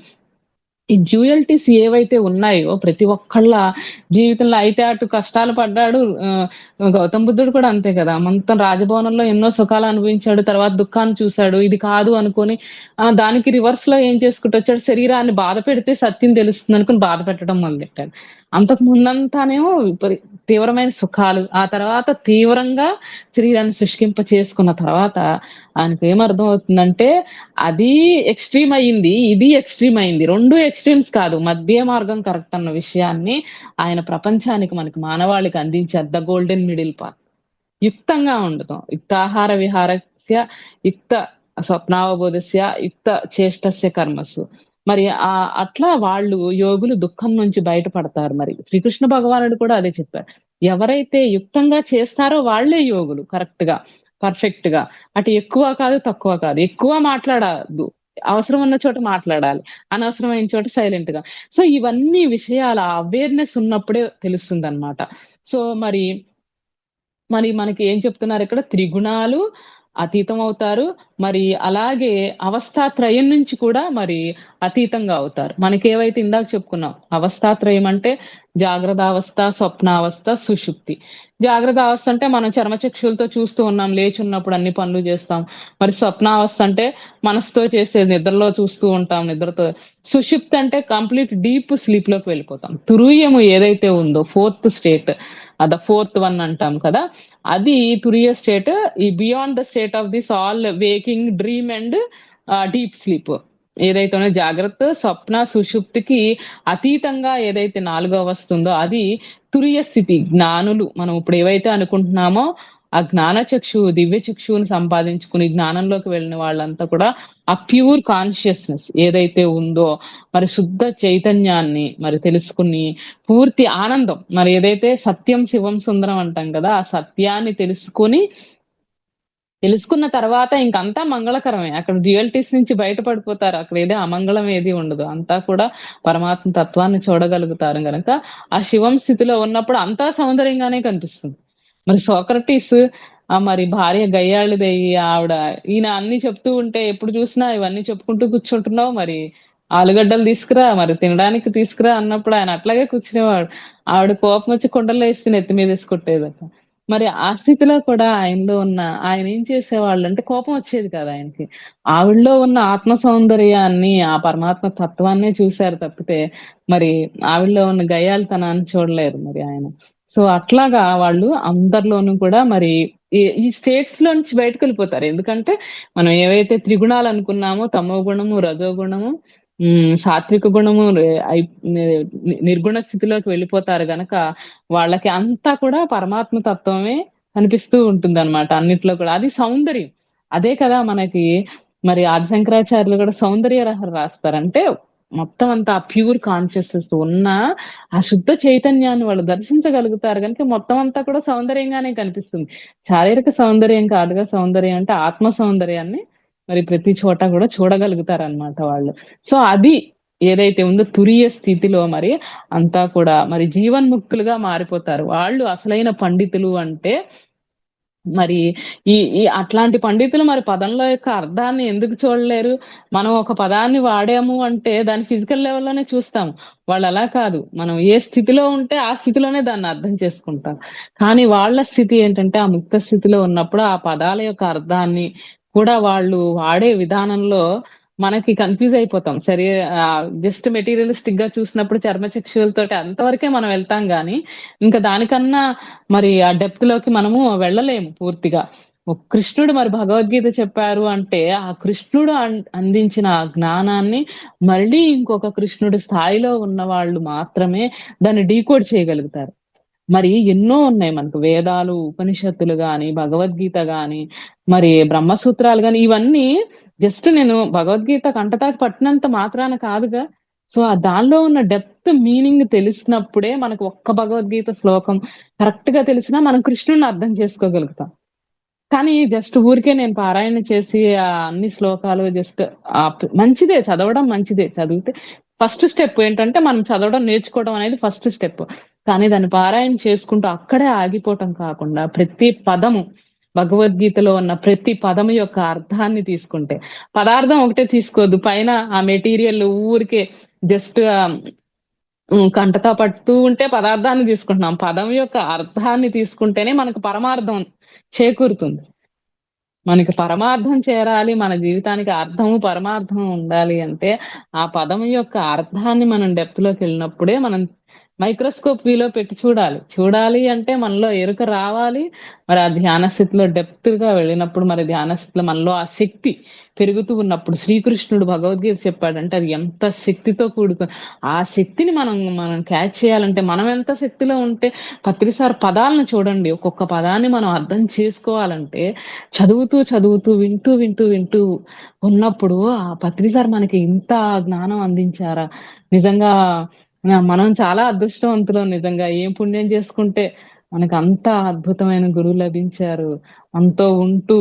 ఈ డ్యూయల్టీస్ ఏవైతే ఉన్నాయో ప్రతి ఒక్కళ్ళ జీవితంలో అయితే అటు కష్టాలు పడ్డాడు. గౌతమ బుద్ధుడు కూడా అంతే కదా! మొత్తం రాజభవనంలో ఎన్నో సుఖాలు అనుభవించాడు. తర్వాత దుఃఖాన్ని చూసాడు. ఇది కాదు అనుకోని దానికి రివర్స్‌లో ఏం చేసుకుంటొచ్చాడు, శరీరాన్ని బాధ పెడితే సత్యం తెలుస్తుందనుకుని బాధ పెట్టడం మొదలెట్టాడు. అంతకు ముందంతానేమో తీవ్రమైన సుఖాలు, ఆ తర్వాత తీవ్రంగా శరీరాన్ని శుష్కింప చేసుకున్న తర్వాత ఆయనకేమర్థమవుతుందంటే అది ఎక్స్‌ట్రీమ్ అయింది. ఇది ఎక్స్‌ట్రీమ్ అయింది. 2 ఎక్స్‌ట్రీమ్స్ కాదు. మధ్య మార్గం కరెక్ట్ అన్న విషయాన్ని ఆయన ప్రపంచానికి మనకి మానవాళికి అందించారు. The golden middle path. యుక్తంగా ఉండటం. యుక్తాహార విహారస్య యుక్త స్వప్నావబోధస్య యుక్త చేష్టస్య కర్మసు. మరి అట్లా వాళ్ళు యోగులు దుఃఖం నుంచి బయటపడతారు మరి. శ్రీకృష్ణ భగవానుడు కూడా అదే చెప్పారు. ఎవరైతే యుక్తంగా చేస్తారో వాళ్ళే యోగులు కరెక్ట్‌గా, పర్ఫెక్ట్‌గా. అటు ఎక్కువ కాదు, తక్కువ కాదు. ఎక్కువ మాట్లాడద్దు. అవసరం ఉన్న చోట మాట్లాడాలి. అనవసరమైన చోట సైలెంట్‌గా. సో, ఇవన్నీ విషయాల అవేర్‌నెస్ ఉన్నప్పుడే తెలుస్తుందనమాట. సో, మరి మరి మనకి ఏం చెప్తున్నారిక్కడ త్రిగుణాలు అతీతమవుతారు. మరి అలాగే అవస్థాత్రయం నుంచి కూడా మరి అతీతంగా అవుతారు. మనకేవైతే ఇందాక చెప్పుకున్నాం. అవస్థాత్రయం అంటే జాగ్రత్తావస్థ, స్వప్నావస్థ, సుషుప్తి. జాగ్రత్తావస్థ అంటే మనం చర్మచక్షులతో చూస్తూ ఉన్నాం. లేచున్నప్పుడు అన్ని పనులు జేస్తాం. మరి స్వప్నావస్థ అంటే మనసుతో చేసేది నిద్రలో చూస్తూ ఉంటాం. నిద్రతో సుషుప్తి అంటే కంప్లీట్ డీప్ స్లీప్‌లోకి వెళ్ళిపోతాం. తురీయము ఏదైతే ఉందో fourth state the fourth one అంటాం కదా! అది తురియ స్టేట్. ఈ beyond the state of this all waking, dream and deep sleep. ఏదైతే ఉన్నో జాగ్రత్త, స్వప్న, సుషుప్తికి అతీతంగా ఏదైతే నాలుగో అవస్థ అది తురియ స్థితి. జ్ఞానులు మనం ఇప్పుడు ఏవైతే అనుకుంటున్నామో ఆ జ్ఞాన చక్షువు, దివ్య చక్షువుని సంపాదించుకుని జ్ఞానంలోకి వెళ్ళిన వాళ్ళంతా కూడా ఆ ప్యూర్ కాన్షియస్‌నెస్ ఏదైతే ఉందో మరి శుద్ధ చైతన్యాన్ని మరి తెలుసుకుని పూర్తి ఆనందం. మరి ఏదైతే సత్యం, శివం, సుందరం అంటాం కదా! ఆ సత్యాన్ని తెలుసుకున్న తర్వాత ఇంకంతా మంగళకరమే. అక్కడ డ్యూయల్టీస్ నుంచి బయట పడిపోతారు. అక్కడేదో అమంగళం ఏది ఉండదు. అంతా కూడా పరమాత్మ తత్వాన్ని చూడగలుగుతారు గనక, ఆ శివం స్థితిలో ఉన్నప్పుడు అంతా సౌందర్యంగానే కనిపిస్తుంది. మరి సోక్రటీస్ మరి భార్య గయ్యాళిదయ్యి ఆవిడ ఈయన అన్ని చెప్తూ ఉంటే ఎప్పుడు చూసినా ఇవన్నీ చెప్పుకుంటూ కూర్చుంటున్నావు మరి ఆలుగడ్డలు తీసుకురా, మరి తినడానికి తీసుకురా అన్నప్పుడు ఆయన అట్లాగే కూర్చునేవాడు. ఆవిడ కోపమొచ్చి కుండలో ఏసి నెత్తి మీదేసి కొట్టేదట. మరి ఆ స్థితిలో కూడా ఆయనలో ఉన్న ఆయనేం చేసేవాళ్ళంటే కోపం వచ్చేది కాదు ఆయనకి. ఆవిడలో ఉన్న ఆత్మ సౌందర్యాన్ని, ఆ పరమాత్మ తత్వాన్నే చూసారు తప్పితే, మరి ఆవిడలో ఉన్న గయ్యాళితనాన్ని చూడలేరు మరి ఆయన. సో, అట్లాగా వాళ్ళు అందరిలోనూ కూడా మరి ఈ స్టేట్స్‌లో నుంచి బయటికెళ్ళిపోతారు. ఎందుకంటే, మనం ఏవైతే త్రిగుణాలనుకున్నామో తమో గుణము, రజో గుణము, సాత్విక గుణము ని నిర్గుణ స్థితిలోకి వెళ్ళిపోతారు గనక వాళ్ళకి అంతా కూడా పరమాత్మ తత్వమే కనిపిస్తూ ఉంటుందనమాట అన్నిట్లో కూడా. అది సౌందర్యం. అదే కదా మనకి మరి ఆది శంకరాచార్యులు కూడా సౌందర్య లహరి రాస్తారు. అంటే మొత్తం అంతా ప్యూర్ కాన్షియస్‌నెస్ ఉన్న ఆ శుద్ధ చైతన్యాన్ని వాళ్ళు దర్శించగలుగుతారు గనుక మొత్తం అంతా కూడా సౌందర్యంగానే కనిపిస్తుంది. శారీరక సౌందర్యం కాదుగా సౌందర్యం అంటే ఆత్మ సౌందర్యాన్ని మరి ప్రతి చోట గూడా చూడగలుగుతారనమాట వాళ్ళు. సో, అది ఏదైతే ఉందో తురీయ స్థితిలో మరి అంతా కూడా మరి జీవన్ముక్తులుగా మారిపోతారు. వాళ్ళు అసలైన పండితులు అంటే మరి ఈ అట్లాంటి పండితులు మరి పదంలో యొక్క అర్థాన్ని ఎందుకు చూడలేరు? మనం ఒక పదాన్ని వాడాము అంటే దాన్ని ఫిజికల్ లెవెల్‌లోనే చూస్తాము. వాళ్ళలా కాదు. మనం ఏ స్థితిలో ఉంటే ఆ స్థితిలోనే దాన్ని అర్థం చేసుకుంటాం. కానీ వాళ్ళ స్థితి ఏంటంటే ఆ ముక్త స్థితిలో ఉన్నప్పుడు ఆ పదాల యొక్క అర్థాన్ని కూడా వాళ్ళు వాడే విధానంలో మనకి కన్‌ఫ్యూజ్ అయిపోతాం. సరే జస్ట్ మెటీరియలిస్టిక్‌గా చూసినప్పుడు చర్మచక్షువులతోటి అంతవరకే మనం వెళ్తాం గానీ, ఇంకా దానికన్నా మరి ఆ డెప్త్‌లోకి మనము వెళ్ళలేము పూర్తిగా. కృష్ణుడు మరి భగవద్గీత చెప్పారు అంటే, ఆ కృష్ణుడు అందించిన ఆ జ్ఞానాన్ని మళ్ళీ ఇంకొక కృష్ణుడి స్థాయిలో ఉన్నవాళ్ళు మాత్రమే దాన్ని డీకోడ్ చేయగలుగుతారు. మరి ఎన్నో ఉన్నాయి మనకు వేదాలు, ఉపనిషత్తులు గాని, భగవద్గీత గాని, మరి బ్రహ్మసూత్రాలు గాని, ఇవన్నీ జస్ట్ నేను భగవద్గీత కంఠతా పట్టినంత మాత్రాన కాదుగా. సో, దానిలో ఉన్న డెప్త్ మీనింగ్ తెలిసినప్పుడే మనకు ఒక్క భగవద్గీత శ్లోకం కరెక్ట్‌గా తెలిసినా మనం కృష్ణుడిని అర్థం చేసుకోగలుగుతాం. కానీ జస్ట్ ఊరికే నేను పారాయణ చేసి అన్ని శ్లోకాలు జస్ట్ మంచిదే చదవడం మంచిదే. చదివితే ఫస్ట్ స్టెప్ ఏంటంటే మనం చదవడం నేర్చుకోవడం అనేది ఫస్ట్ స్టెప్. కానీ దాన్ని పారాయణ చేసుకుంటూ అక్కడే ఆగిపోవటం కాకుండా ప్రతి పదము భగవద్గీతలో ఉన్న ప్రతి పదం యొక్క అర్థాన్ని తీసుకుంటే. పదార్థం ఒకటే తీసుకోవద్దు. పైన ఆ మెటీరియల్ ఊరికే జస్ట్ కంటతా పడుతూ ఉంటే పదార్థాన్ని తీసుకుంటున్నాం. పదం యొక్క అర్థాన్ని తీసుకుంటేనే మనకు పరమార్థం చేకూరుతుంది. మనకి పరమార్థం చేరాలి, మన జీవితానికి అర్థము, పరమార్థం ఉండాలి అంటే, ఆ పదం యొక్క అర్థాన్ని మనం డెప్త్‌లోకెళ్ళినప్పుడే మనం మైక్రోస్కోప్ వ్యూలో పెట్టి చూడాలి. చూడాలి అంటే మనలో ఎరుక రావాలి. మరి ఆ ధ్యాన స్థితిలో డెప్త్‌గా వెళ్ళినప్పుడు మరి ధ్యాన స్థితిలో మనలో ఆ శక్తి పెరుగుతూ ఉన్నప్పుడు శ్రీకృష్ణుడు భగవద్గీత చెప్పాడంటే అది ఎంత శక్తితో ఆ శక్తిని మనం క్యాచ్ చేయాలంటే మనం ఎంత శక్తిలో ఉంటే పత్రిసారి పదాలను చూడండి. ఒక్కొక్క పదాన్ని మనం అర్థం చేసుకోవాలంటే చదువుతూ, వింటూ ఉన్నప్పుడు ఆ పత్రిసారి మనకి ఇంత జ్ఞానం అందించారా? నిజంగా మనం చాలా అదృష్టవంతులం నిజంగా. ఏం పుణ్యం చేసుకుంటే మనకంత అద్భుతమైన గురువు లభించారు. మనతో ఉంటూ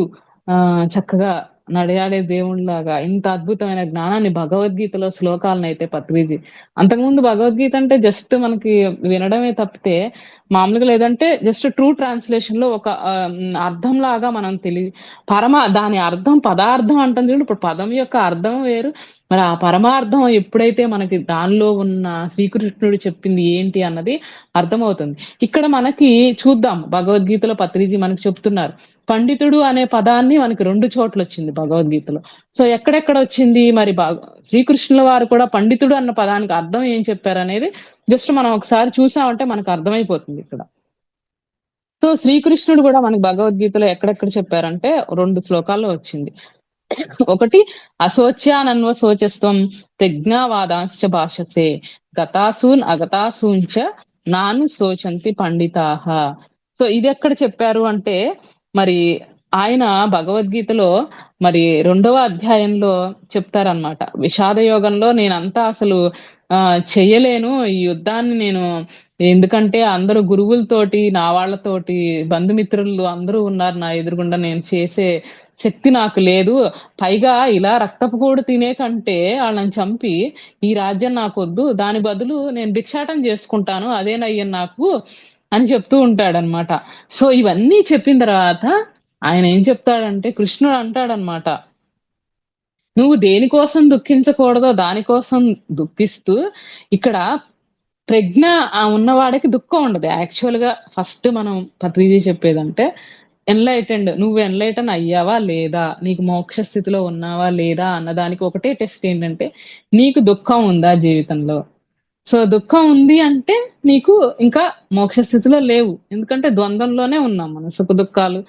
చక్కగా నడయాడే దేవుడిలాగా ఇంత అద్భుతమైన జ్ఞానాన్ని భగవద్గీతలో శ్లోకాలనైతే పత్రిజీ అంతకుముందు భగవద్గీత అంటే జస్ట్ మనకి వినడమే తప్పితే మామూలుగా లేదంటే జస్ట్ ట్రూ ట్రాన్స్‌లేషన్‌లో ఒక అర్థంలాగా మనం దాని అర్థం పదార్థం అంటాం చూడండి. ఇప్పుడు పదం యొక్క అర్థం వేరు. మరి ఆ పరమార్థం ఎప్పుడైతే మనకి దానిలో ఉన్న శ్రీకృష్ణుడు చెప్పింది ఏంటి అన్నది అర్థమవుతుంది. ఇక్కడ మనకి చూద్దాం భగవద్గీతలో పత్రిజీ మనకు చెప్తున్నారు. పండితుడు అనే పదాన్ని మనకి 2 చోట్లొచ్చింది భగవద్గీతలో. సో ఎక్కడెక్కడొచ్చింది మరి శ్రీకృష్ణుల వారు కూడా పండితుడు అన్న పదానికి అర్థం ఏం చెప్పారనేది జస్ట్ మనం ఒకసారి చూసామంటే మనకు అర్థమైపోతుంది ఇక్కడ. సో శ్రీకృష్ణుడు గూడా మనకు భగవద్గీతలో ఎక్కడెక్కడ చెప్పారంటే 2 శ్లోకాల్లో వచ్చింది. ఒకటి అశోచ్యానన్వశోచస్త్వం ప్రజ్ఞావాదాంశ్చ భాషసే గతాసూన్ అగతాసూంచ నాను శోచంతి పండితాః. సో ఇదెక్కడ చెప్పారు అంటే మరి ఆయన భగవద్గీతలో మరి 2వ అధ్యాయంలో చెప్తారనమాట. విషాద యోగంలో నేనంతా అసలు చెయ్యలేను. ఈ యుద్ధాన్ని నేను ఎందుకంటే అందరూ గురువులతోటి, నా వాళ్ళతోటి, బంధుమిత్రులు అందరూ ఉన్నారు నా ఎదురుగుండా. నేను చేసే శక్తి నాకు లేదు. పైగా ఇలా రక్తపు కూడు తినే కంటే ఆళ్ళని చంపి, ఈ రాజ్యం నాకొద్దు. దాని బదులు నేను భిక్షాటన చేసుకుంటాను. అదేనయ్యను నాకు అని చెప్తూ ఉంటాడనమాట. సో ఇవన్నీ చెప్పిన తర్వాత ఆయన ఏం చెప్తాడంటే కృష్ణుడు అంటాడనమాట. నువ్వు దేనికోసం దుఃఖించకూడదో దానికోసం దుఃఖిస్తూ ఇక్కడ ప్రజ్ఞ ఉన్నవాడికి దుఃఖం ఉండదు. యాక్చువల్‌గా ఫస్ట్ మనం పత్రిజీ చెప్పేదంటే నువ్వు ఎన్‌లైటన్ అయ్యావా లేదా? నీకు మోక్ష స్థితిలో ఉన్నావా లేదా? అన్నదానికి ఒకటే టెస్ట్ ఏంటంటే నీకు దుఃఖం ఉందా జీవితంలో? సో దుఃఖం ఉంది అంటే నీకు ఇంకా మోక్ష స్థితిలో లేవు. ఎందుకంటే ద్వంద్వంలోనే ఉన్నాం మనం. సుఖ దుఃఖాలు,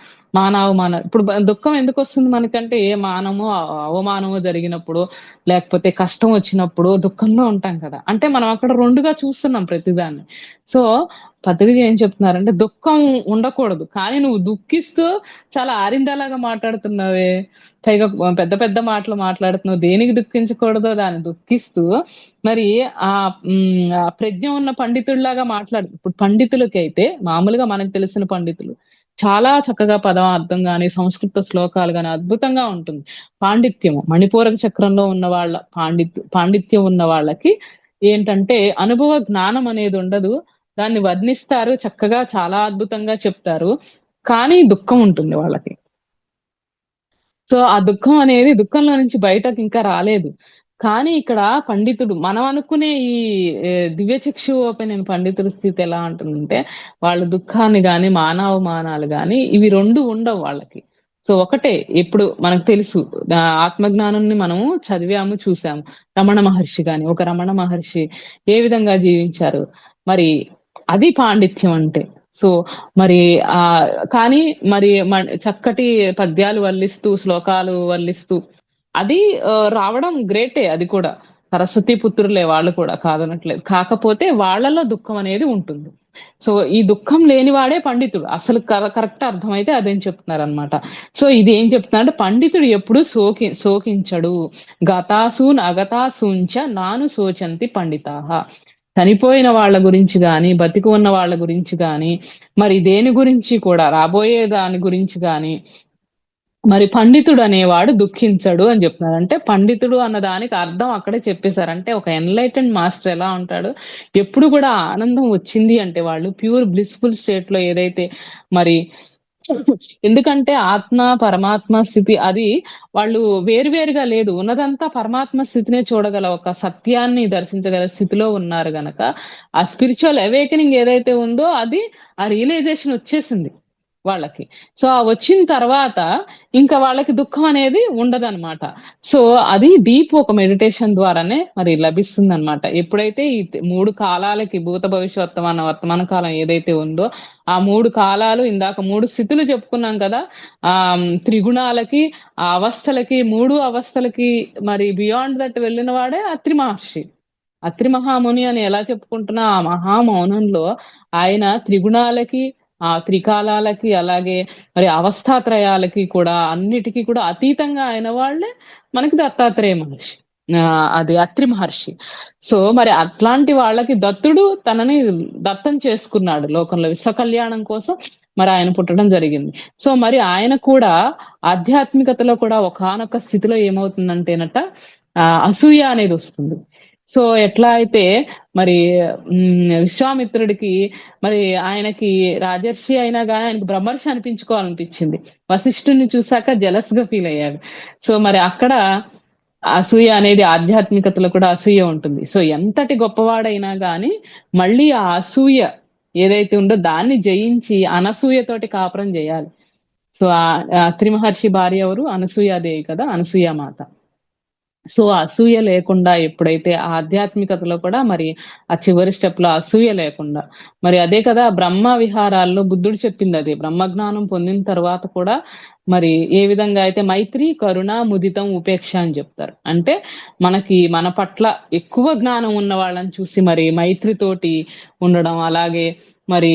ఇప్పుడు దుఃఖం ఎందుకొస్తుంది మనకంటే ఏ మానమో, అవమానమో జరిగినప్పుడు, లేకపోతే కష్టం వచ్చినప్పుడు దుఃఖంలో ఉంటాం కదా! అంటే మనం అక్కడ 2గా చూస్తున్నాం ప్రతిదాన్ని. సో పత్రిక ఏం చెప్తున్నారంటే దుఃఖం ఉండకూడదు. కానీ నువ్వు దుఃఖిస్తూ చాలా ఆరిందలాగా మాట్లాడుతున్నావే. పైగా పెద్ద పెద్ద మాటలు మాట్లాడుతున్నావు. దేనికి దుఃఖించకూడదో దాన్ని దుఃఖిస్తూ మరి ప్రజ్ఞ ఉన్న పండితుడిలాగా ఇప్పుడు పండితులకైతే మామూలుగా మనకు తెలిసిన పండితులు చాలా చక్కగా పదమార్థం గాని, సంస్కృత శ్లోకాలు గాని అద్భుతంగా ఉంటుంది. పాండిత్యము మణిపూరక చక్రంలో ఉన్న వాళ్ళ పాండిత్యం ఉన్న వాళ్ళకి ఏంటంటే అనుభవ జ్ఞానం అనేది ఉండదు. దాన్ని వర్ణిస్తారు. చక్కగా చాలా అద్భుతంగా చెప్తారు. కానీ దుఃఖం ఉంటుంది వాళ్ళకి. సో ఆ దుఃఖం అనేది దుఃఖంలో నుంచి బయటకి ఇంకా రాలేదు. కానీ ఇక్కడ పండితుడు మనం అనుకునే ఈ దివ్యచక్షు ఓపెన్ అయిన పండితుడి స్థితి ఎలా ఉంటుందంటే, వాళ్ళు దుఃఖాన్ని గాని, మానావమానాలు గాని ఇవి 2 ఉండవు వాళ్ళకి. సో ఒకటే ఇప్పుడు మనకు తెలుసు ఆత్మజ్ఞానాన్ని మనము చదివాము, చూసాము. రమణ మహర్షి గాని, ఒక రమణ మహర్షి ఏ విధంగా జీవించారు? మరి అది పాండిత్యం అంటే. సో మరి కానీ మరి చక్కటి పద్యాలు వల్లిస్తూ, శ్లోకాలు వల్లిస్తూ అది రావడం గ్రేటే అది కూడా. సరస్వతి పుత్రులే వాళ్ళు కూడా కాదనట్లేదు. కాకపోతే వాళ్ళలో దుఃఖం అనేది ఉంటుంది. సో ఈ దుఃఖం లేనివాడే పండితుడు. అసలు కరెక్ట్ అర్థమైతే అదేం చెప్తున్నారనమాట. సో ఇది ఏం చెప్తున్నారంటే పండితుడు ఎప్పుడు శోకించడు. గతాసూన్ అగతాసూంచ నాను శోచంతి పండితాః. చనిపోయిన వాళ్ళ గురించి గాని, బతికి ఉన్న వాళ్ళ గురించి గాని, మరి దేని గురించి కూడా రాబోయే దాని గురించి గాని మరి పండితుడు అనేవాడు దుఃఖించడు అని చెప్తున్నారు. అంటే పండితుడు అన్న దానికి అర్థం అక్కడే చెప్పేసారు. అంటే ఒక ఎన్‌లైటెండ్ మాస్టర్ ఎలా ఉంటాడు? ఎప్పుడు కూడా ఆనందం వచ్చింది అంటే వాళ్ళు ప్యూర్ బ్లిస్‌ఫుల్ స్టేట్‌లో ఏదైతే మరి ఎందుకంటే ఆత్మ, పరమాత్మ స్థితి అది వాళ్ళు వేరు వేరుగా లేదు. ఉన్నదంతా పరమాత్మ స్థితినే చూడగల ఒక సత్యాన్ని దర్శించగల స్థితిలో ఉన్నారు గనక, ఆ స్పిరిచ్యువల్ అవేకెనింగ్ ఏదైతే ఉందో అది ఆ రియలైజేషన్ వచ్చేసింది వాళ్ళకి. సో, ఆ వచ్చిన తర్వాత ఇంకా వాళ్ళకి దుఃఖం అనేది ఉండదనమాట. సో, అది డీప్ ఒక మెడిటేషన్ ద్వారానే మరి లభిస్తుందనమాట. ఎప్పుడైతే ఈ 3 కాలాలకి భూత, భవిష్య, వర్తమాన కాలం ఏదైతే ఉందో, ఆ 3 కాలాలు ఇందాక 3 స్థితులు చెప్పుకున్నాం కదా! త్రిగుణాలకి, ఆ అవస్థలకి 3 అవస్థలకి మరి బియాండ్ దట్ వెళ్ళిన వాడే అత్రి మహర్షి. అత్రి మహాముని అని ఎలా చెప్పుకుంటున్నా ఆ మహా మౌనంలో ఆయన త్రిగుణాలకి, త్రికాలాలకి అలాగే మరి అవస్థాత్రయాలకి కూడా అన్నిటికి కూడా అతీతంగా అయిన వాళ్ళే మనకి దత్తాత్రేయ మహర్షి. అది అత్రి మహర్షి. సో, మరి అట్లాంటి వాళ్ళకి దత్తుడు తనని దత్తం చేసుకున్నాడు లోకంలో. విశ్వ కళ్యాణం కోసం మరి ఆయన పుట్టడం జరిగింది. సో, మరి ఆయన కూడా ఆధ్యాత్మికతలో కూడా ఒకానొక స్థితిలో ఏమవుతుందంటేనట అసూయ అనేదొస్తుంది. సో, ఎట్లా అయితే మరి విశ్వామిత్రుడికి మరి ఆయనకి రాజర్షి అయినా గాని ఆయనకి బ్రహ్మర్షి అనిపించుకోవాలనిపించింది. వశిష్ఠుడిని చూసాక జెలస్‌గా ఫీల్ అయ్యాడు. సో, మరి అక్కడ అసూయ అనేది ఆధ్యాత్మికతలో కూడా అసూయ ఉంటుంది. సో, ఎంతటి గొప్పవాడైనా గాని మళ్ళీ ఆ అసూయ ఏదైతే ఉందో దాన్ని జయించి అనసూయతోటి కాపురం జేయాలి. సో, అత్రి మహర్షి భార్య ఎవరు? అనసూయాదేవి కదా! అనసూయ మాత. సో, అసూయ లేకుండా ఎప్పుడైతే ఆధ్యాత్మికతలో కూడా మరి ఆ చివరి స్టెప్‌లో అసూయ లేకుండా మరి అదే కదా బ్రహ్మ విహారాల్లో బుద్ధుడు చెప్పిందదే. బ్రహ్మజ్ఞానం పొందిన తర్వాత కూడా మరి ఏ విధంగా అయితే మైత్రి, కరుణ, ముదితం, ఉపేక్ష అని జెప్తారు. అంటే మనకి మన పట్ల ఎక్కువ జ్ఞానం ఉన్న వాళ్ళని చూసి మరి మైత్రితోటి ఉండడం. అలాగే మరి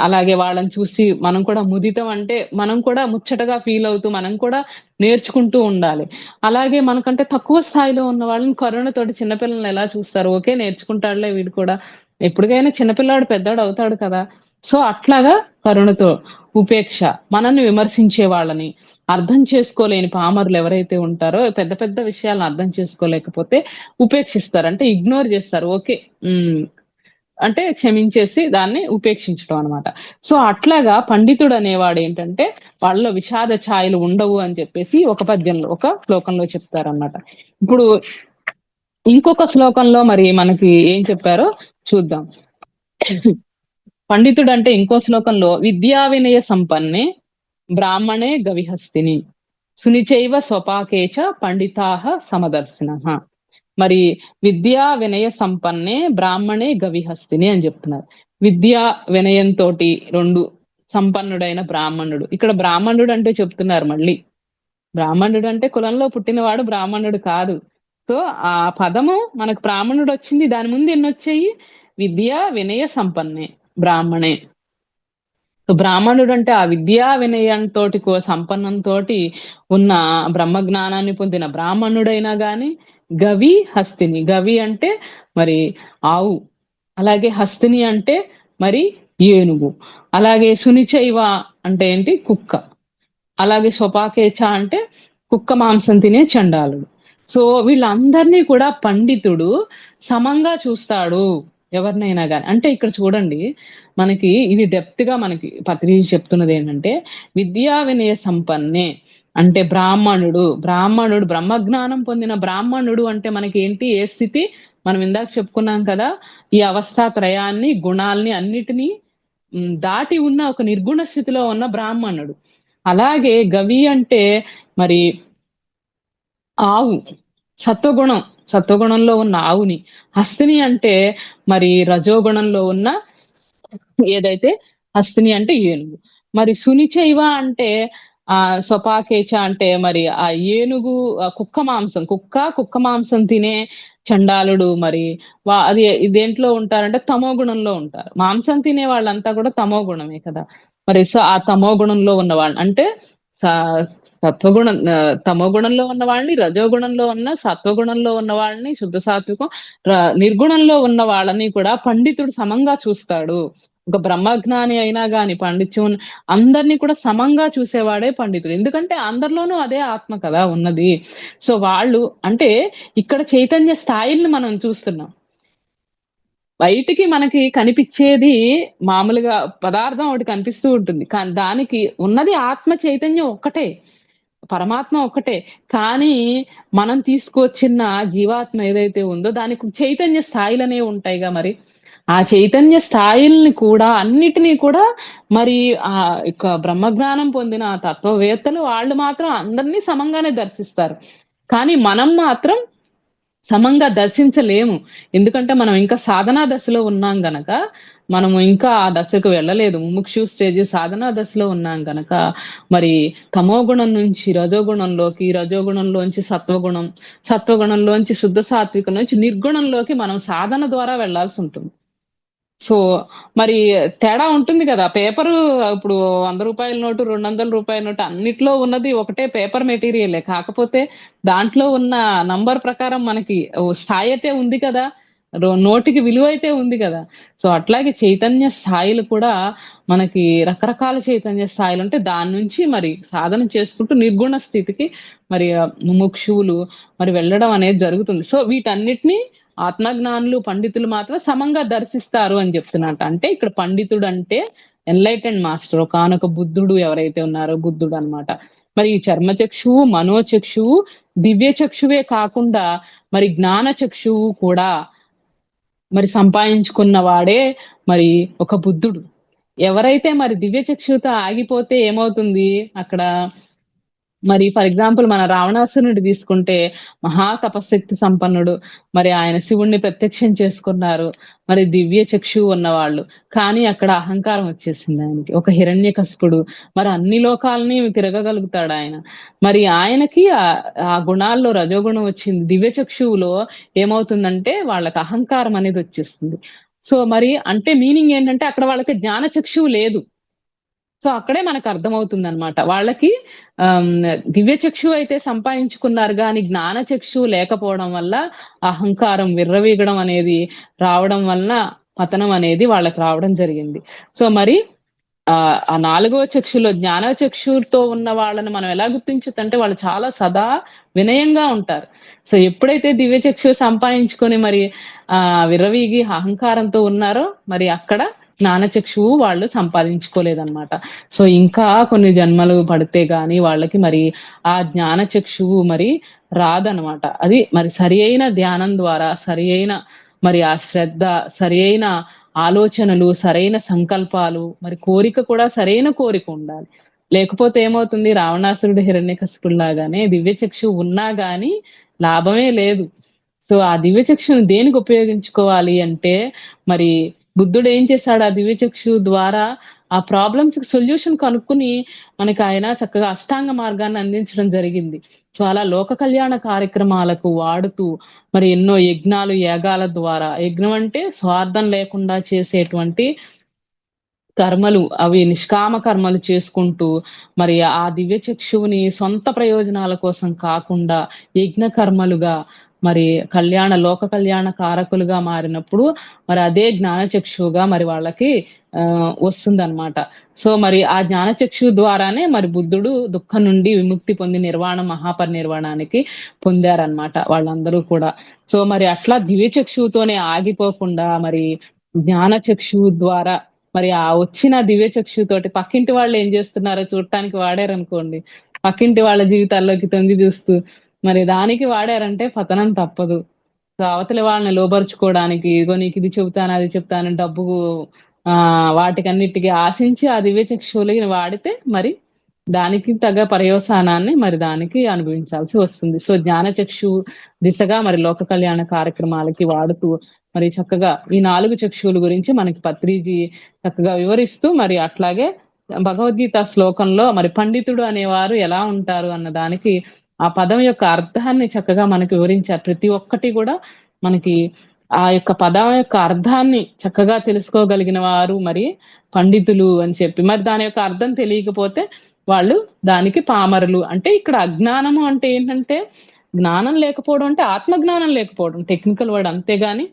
అలాగే వాళ్ళని చూసి మనం కూడా ముదితం అంటే మనం కూడా ముచ్చటగా ఫీల్ అవుతూ మనం కూడా నేర్చుకుంటూ ఉండాలి. అలాగే మనకంటే తక్కువ స్థాయిలో ఉన్న వాళ్ళని కరుణతోటి చిన్న పిల్లల్ని ఎలా చూస్తారు? ఓకే. నేర్చుకుంటాడులే వీడు కూడా. ఎప్పటికైనా చిన్న పిల్లాడు పెద్దోడవుతాడు కదా! సో, అట్లాగా కరుణతో, ఉపేక్ష మనల్ని విమర్శించే వాళ్ళని, అర్థం చేసుకోలేని పామరులు ఎవరైతే ఉంటారో పెద్ద పెద్ద విషయాలను అర్థం చేసుకోలేకపోతే ఉపేక్షిస్తారు. అంటే ఇగ్నోర్ జేస్తారు. ఓకే. హ్మ్. అంటే క్షమించేసి దాన్ని ఉపేక్షించడం అన్నమాట. సో, అట్లాగా పండితుడనేవాడేంటంటే వాళ్ళలో విషాద ఛాయలు ఉండవు అని చెప్పేసి ఒక పద్యంలో, ఒక శ్లోకంలో చెప్తారన్నమాట. ఇప్పుడు ఇంకొక శ్లోకంలో మరి మనకి ఏం చెప్పారో చూద్దాం. పండితుడంటే ఇంకో శ్లోకంలో విద్యా వినయ సంపన్నే బ్రాహ్మణే గవిహస్తిని సునిచైవ స్వపాకే చ పండితాః సమదర్శినః. మరి విద్యా వినయ సంపన్నే బ్రాహ్మణే గవిహస్తిని అని జెప్తున్నారు. విద్యా వినయంతోటి 2 సంపన్నుడైన బ్రాహ్మణుడు. ఇక్కడ బ్రాహ్మణుడు అంటే చెప్తున్నారు మళ్ళీ. బ్రాహ్మణుడు అంటే కులంలో పుట్టినవాడు బ్రాహ్మణుడు కాదు. సో, ఆ పదము మనకు బ్రాహ్మణుడొచ్చింది. దాని ముందు ఎన్నొచ్చాయి? విద్యా వినయ సంపన్నే బ్రాహ్మణే. సో, బ్రాహ్మణుడంటే ఆ విద్యా వినయంతోటి సంపన్నంతోటి ఉన్న బ్రహ్మజ్ఞానాన్ని పొందిన బ్రాహ్మణుడైనా గాని, గవి, హస్తిని. గవి అంటే మరి ఆవు. అలాగే హస్తిని అంటే మరి ఏనుగు. అలాగే సునిచైవ అంటే ఏంటి? కుక్క. అలాగే స్వపాకేచ అంటే కుక్క మాంసం తినే చండాలుడు. సో, వీళ్ళందరిని కూడా పండితుడు సమంగా చూస్తాడు. ఎవరినైనా గాని. అంటే ఇక్కడ చూడండి మనకి ఇది డెప్త్‌గా మనకి పత్రిజీ చెప్తున్నదేంటంటే, విద్యా వినయ సంపన్నే అంటే బ్రాహ్మణుడు బ్రహ్మజ్ఞానం పొందిన బ్రాహ్మణుడు అంటే మనకేంటి? ఏ స్థితి? మనం ఇందాక చెప్పుకున్నాం కదా! ఈ అవస్థాత్రయాన్ని, గుణాల్ని అన్నిటిని దాటి ఉన్న ఒక నిర్గుణ స్థితిలో ఉన్న బ్రాహ్మణుడు. అలాగే గవి అంటే మరి ఆవు. సత్వగుణం. సత్వగుణంలో ఉన్న ఆవుని. హస్తిని అంటే మరి రజోగుణంలో ఉన్న ఏదైతే హస్తిని అంటే ఏనుగు. మరి సునిచైవ అంటే స్వపాకేచ అంటే మరి ఆ ఏనుగు కుక్క మాంసం. కుక్క మాంసం తినే చండాలుడు మరి అది దేంట్లో ఉంటారంటే తమో గుణంలో ఉంటారు. మాంసం తినే వాళ్ళంతా కూడా తమో గుణమే కదా! మరి సో, ఆ తమో గుణంలో ఉన్నవాళ్ళు అంటే స సత్వగుణం తమో గుణంలో ఉన్న వాళ్ళని, రజోగుణంలో ఉన్న సత్వగుణంలో ఉన్న వాళ్ళని, శుద్ధ సాత్వికం, ర నిర్గుణంలో ఉన్న వాళ్ళని కూడా పండితుడు సమంగా చూస్తాడు. ఒక బ్రహ్మజ్ఞాని అయినా గాని పాండిత్యం అందరిని కూడా సమంగా చూసేవాడే పండితుడు. ఎందుకంటే అందరిలోనూ అదే ఆత్మ కదా ఉన్నది. సో, వాళ్ళు అంటే ఇక్కడ చైతన్య స్థాయిల్ని మనం చూస్తున్నాం. బయటికి మనకి కనిపిచ్చేది మామూలుగా పదార్థం ఒకటి కనిపిస్తూ ఉంటుంది. కానీ దానికి ఉన్నది ఆత్మ చైతన్యం ఒక్కటే. పరమాత్మ ఒక్కటే. కానీ మనం తీసుకొచ్చిన జీవాత్మ ఏదైతే ఉందో దానికి చైతన్య స్థాయిలనేవి ఉంటాయిగా మరి. ఆ చైతన్య స్థాయిల్ని కూడా అన్నిటిని కూడా మరి ఇక బ్రహ్మజ్ఞానం పొందిన తత్వవేత్తలు వాళ్ళు మాత్రం అందరిని సమంగానే దర్శిస్తారు. కానీ మనం మాత్రం సమంగా దర్శించలేము. ఎందుకంటే మనం ఇంకా సాధనా దశలో ఉన్నాం గనక, మనము ఇంకా ఆ దశకు వెళ్ళలేదు. ముముక్షు స్టేజ్ సాధనా దశలో ఉన్నాం గనక, మరి తమోగుణం నుంచి రజోగుణంలోకి, రజోగుణంలోంచి సత్వగుణం, సత్వగుణంలోంచి శుద్ధ సాత్వికం నుంచి నిర్గుణంలోకి మనం సాధన ద్వారా వెళ్ళాల్సుంటుంది. సో, మరి తేడా ఉంటుంది గదా! పేపరు ఇప్పుడు రూ. 100 నోటు, రూ. 200 నోటు అన్నిట్లో ఉన్నది ఒకటే పేపర్ మెటీరియలే. కాకపోతే దాంట్లో ఉన్న నంబర్ ప్రకారం మనకి స్థాయయితే ఉంది కదా! నోటికి విలువైతే ఉంది గదా! సో, అట్లాగే చైతన్య స్థాయిలు కూడా మనకి రకరకాల చైతన్య స్థాయిలుంటే దాని నుంచి మరి సాధన చేసుకుంటూ నిర్గుణ స్థితికి మరి ముముక్షువులు మరి వెళ్ళడం అనేది జరుగుతుంది. సో, వీటన్నిటిని ఆత్మజ్ఞానులు, పండితులు మాత్రం సమంగా దర్శిస్తారు అని చెప్తున్నట్టు. అంటే ఇక్కడ పండితుడంటే ఎన్‌లైటెండ్ మాస్టర్ ఒకానొక బుద్ధుడు ఎవరైతే ఉన్నారో బుద్ధుడనమాట. మరి ఈ చర్మచక్షువు, మనోచక్షువు, దివ్య చక్షువే కాకుండా మరి జ్ఞాన చక్షువు కూడా మరి సంపాదించుకున్న వాడే మరి ఒక బుద్ధుడు. ఎవరైతే మరి దివ్య చక్షువుతో ఆగిపోతే ఏమవుతుంది అక్కడ మరి ఫర్ ఎగ్జాంపుల్ మన రావణాసురుడిని తీసుకుంటే మహా తపశ్శక్తి సంపన్నుడు. మరి ఆయన శివుడిని ప్రత్యక్షం చేసుకున్నారు. మరి దివ్య చక్షువు ఉన్నవాళ్ళు. కానీ అక్కడ అహంకారం వచ్చేసింది ఆయనకి. ఒక హిరణ్యకశిపుడు మరి అన్ని లోకాలని తిరగగలుగుతాడాయన. మరి ఆయనకి ఆ గుణాల్లో రజోగుణం వచ్చింది. దివ్య చక్షువులో ఏమవుతుందంటే వాళ్ళకి అహంకారం అనేది వచ్చేస్తుంది. సో, మరి అంటే మీనింగ్ ఏంటంటే అక్కడ వాళ్ళకి జ్ఞాన చక్షువు లేదు. సో, అక్కడే మనకర్థమవుతుందనమాట. వాళ్ళకి ఆహ్, దివ్య చక్షువు అయితే సంపాదించుకున్నారు గానీ, జ్ఞాన చక్షువు లేకపోవడం వల్ల అహంకారం విర్రవీగడం అనేది రావడం వలన పతనం అనేది వాళ్ళకి రావడం జరిగింది. సో, మరి ఆ నాలుగవ చక్షులో జ్ఞాన చక్షుతో ఉన్న వాళ్ళని మనం ఎలా గుర్తించొచ్చంటే వాళ్ళు చాలా సదా వినయంగా ఉంటారు. సో, ఎప్పుడైతే దివ్య చక్షువు సంపాదించుకొని మరి విర్రవీగి అహంకారంతో ఉన్నారో మరి అక్కడ జ్ఞానచక్షువు వాళ్ళు సంపాదించుకోలేదన్నమాట. సో, ఇంకా కొన్ని జన్మలు పడితే గాని వాళ్ళకి మరి ఆ జ్ఞానచక్షువు మరి రాదనమాట. అది మరి సరియైన ధ్యానం ద్వారా, సరియైన మరి ఆ శ్రద్ధ, సరియైన ఆలోచనలు, సరైన సంకల్పాలు, మరి కోరిక కూడా సరైన కోరిక ఉండాలి. లేకపోతే ఏమవుతుంది రావణాసురుడు, హిరణ్యకశిపుడులాగానే దివ్య చక్షువు ఉన్నా గాని లాభమే లేదు. సో, ఆ దివ్య చక్షువుని దేనికి ఉపయోగించుకోవాలి అంటే, మరి బుద్ధుడేం చేశాడు ఆ దివ్య చక్షువు ద్వారా ఆ ప్రాబ్లమ్స్‌కి సొల్యూషన్ కనుక్కొని మనకాయన చక్కగా అష్టాంగ మార్గాన్ని అందించడం జరిగింది. సో, అలా లోక కళ్యాణ కార్యక్రమాలకు వాడుతూ మరి ఎన్నో యజ్ఞాలు, యాగాల ద్వారా యజ్ఞం అంటే స్వార్థం లేకుండా చేసేటువంటి కర్మలు అవి నిష్కామ కర్మలు చేసుకుంటూ, మరి ఆ దివ్య చక్షువుని సొంత ప్రయోజనాల కోసం కాకుండా యజ్ఞ కర్మలుగా మరి లోక కళ్యాణ కారకులుగా మారినప్పుడు మరి అదే జ్ఞానచక్షువుగా మరి వాళ్ళకి వస్తుందనమాట. సో, మరి ఆ జ్ఞానచక్షువు ద్వారానే మరి బుద్ధుడు దుఃఖం నుండి విముక్తి పొంది మహాపరినిర్వాణానికి పొందారనమాట వాళ్ళందరూ కూడా. సో, మరి అట్లా దివ్య చక్షువుతోనే ఆగిపోకుండా మరి జ్ఞానచక్షువు ద్వారా మరి ఆ వచ్చిన దివ్య చక్షుతోటి పక్కింటి వాళ్ళేం జేస్తున్నారో చూడటానికి వాడారనుకోండి. పక్కింటి వాళ్ళ జీవితాల్లోకి తొంగి జూస్తూ మరి దానికి వాడారంటే పతనం తప్పదు. సో, అవతలి వాళ్ళని లోబరుచుకోవడానికి ఇదిగో నీకిది చెబుతాను, అది చెప్తాను డబ్బు వాటికన్నిటికి ఆశించి ఆ దివ్య చక్షువులని వాడితే మరి దానికి తగ్గ పర్యవసానాన్ని మరి దానికి అనుభవించాల్సి వస్తుంది. సో, జ్ఞానచక్షువు దిశగా మరి లోక కళ్యాణ కార్యక్రమాలకి వాడుతూ మరి చక్కగా ఈ 4 చక్షువుల గురించి మనకి పత్రిజీ చక్కగా వివరిస్తూ మరి అట్లాగే భగవద్గీత శ్లోకంలో మరి పండితుడు అనేవారు ఎలా ఉంటారు అన్న దానికి ఆ పదం యొక్క అర్థాన్ని చక్కగా మనకి వివరించారు. ప్రతి ఒక్కటి గూడా మనకి ఆ యొక్క పదం యొక్క అర్థాన్ని చక్కగా తెలుసుకోగలిగిన వారు మరి పండితులు అని చెప్పి. మరి దాని యొక్క అర్థం తెలియకపోతే వాళ్ళు దానికి పామరులు. అంటే ఇక్కడ అజ్ఞానము అంటే ఏంటంటే, జ్ఞానం లేకపోవడం అంటే ఆత్మజ్ఞానం లేకపోవడం టెక్నికల్ వర్డ్ అంతేగాని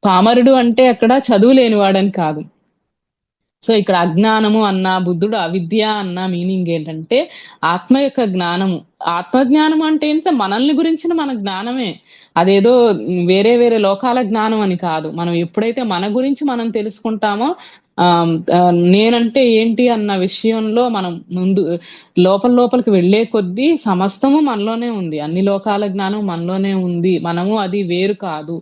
పామరుడు అంటే అక్కడ చదువు లేనివాడని కాదు. సో ఇక్కడ అజ్ఞానము అన్న, బుద్ధుడు అవిద్య అన్న మీనింగ్ ఏంటంటే ఆత్మ యొక్క జ్ఞానము. ఆత్మజ్ఞానం అంటే ఏంటంటే మనల్ని గురించిన మన జ్ఞానమే. అదేదో వేరే వేరే లోకాల జ్ఞానం అని కాదు. మనం ఎప్పుడైతే మన గురించి మనం తెలుసుకుంటామో నేనంటే ఏంటి అన్న విషయంలో మనం ముందు లోపలికి వెళ్ళే కొద్దీ సమస్తము మనలోనే ఉంది. అన్ని లోకాల జ్ఞానం మనలోనే ఉంది. మనము అది వేరు కాదు.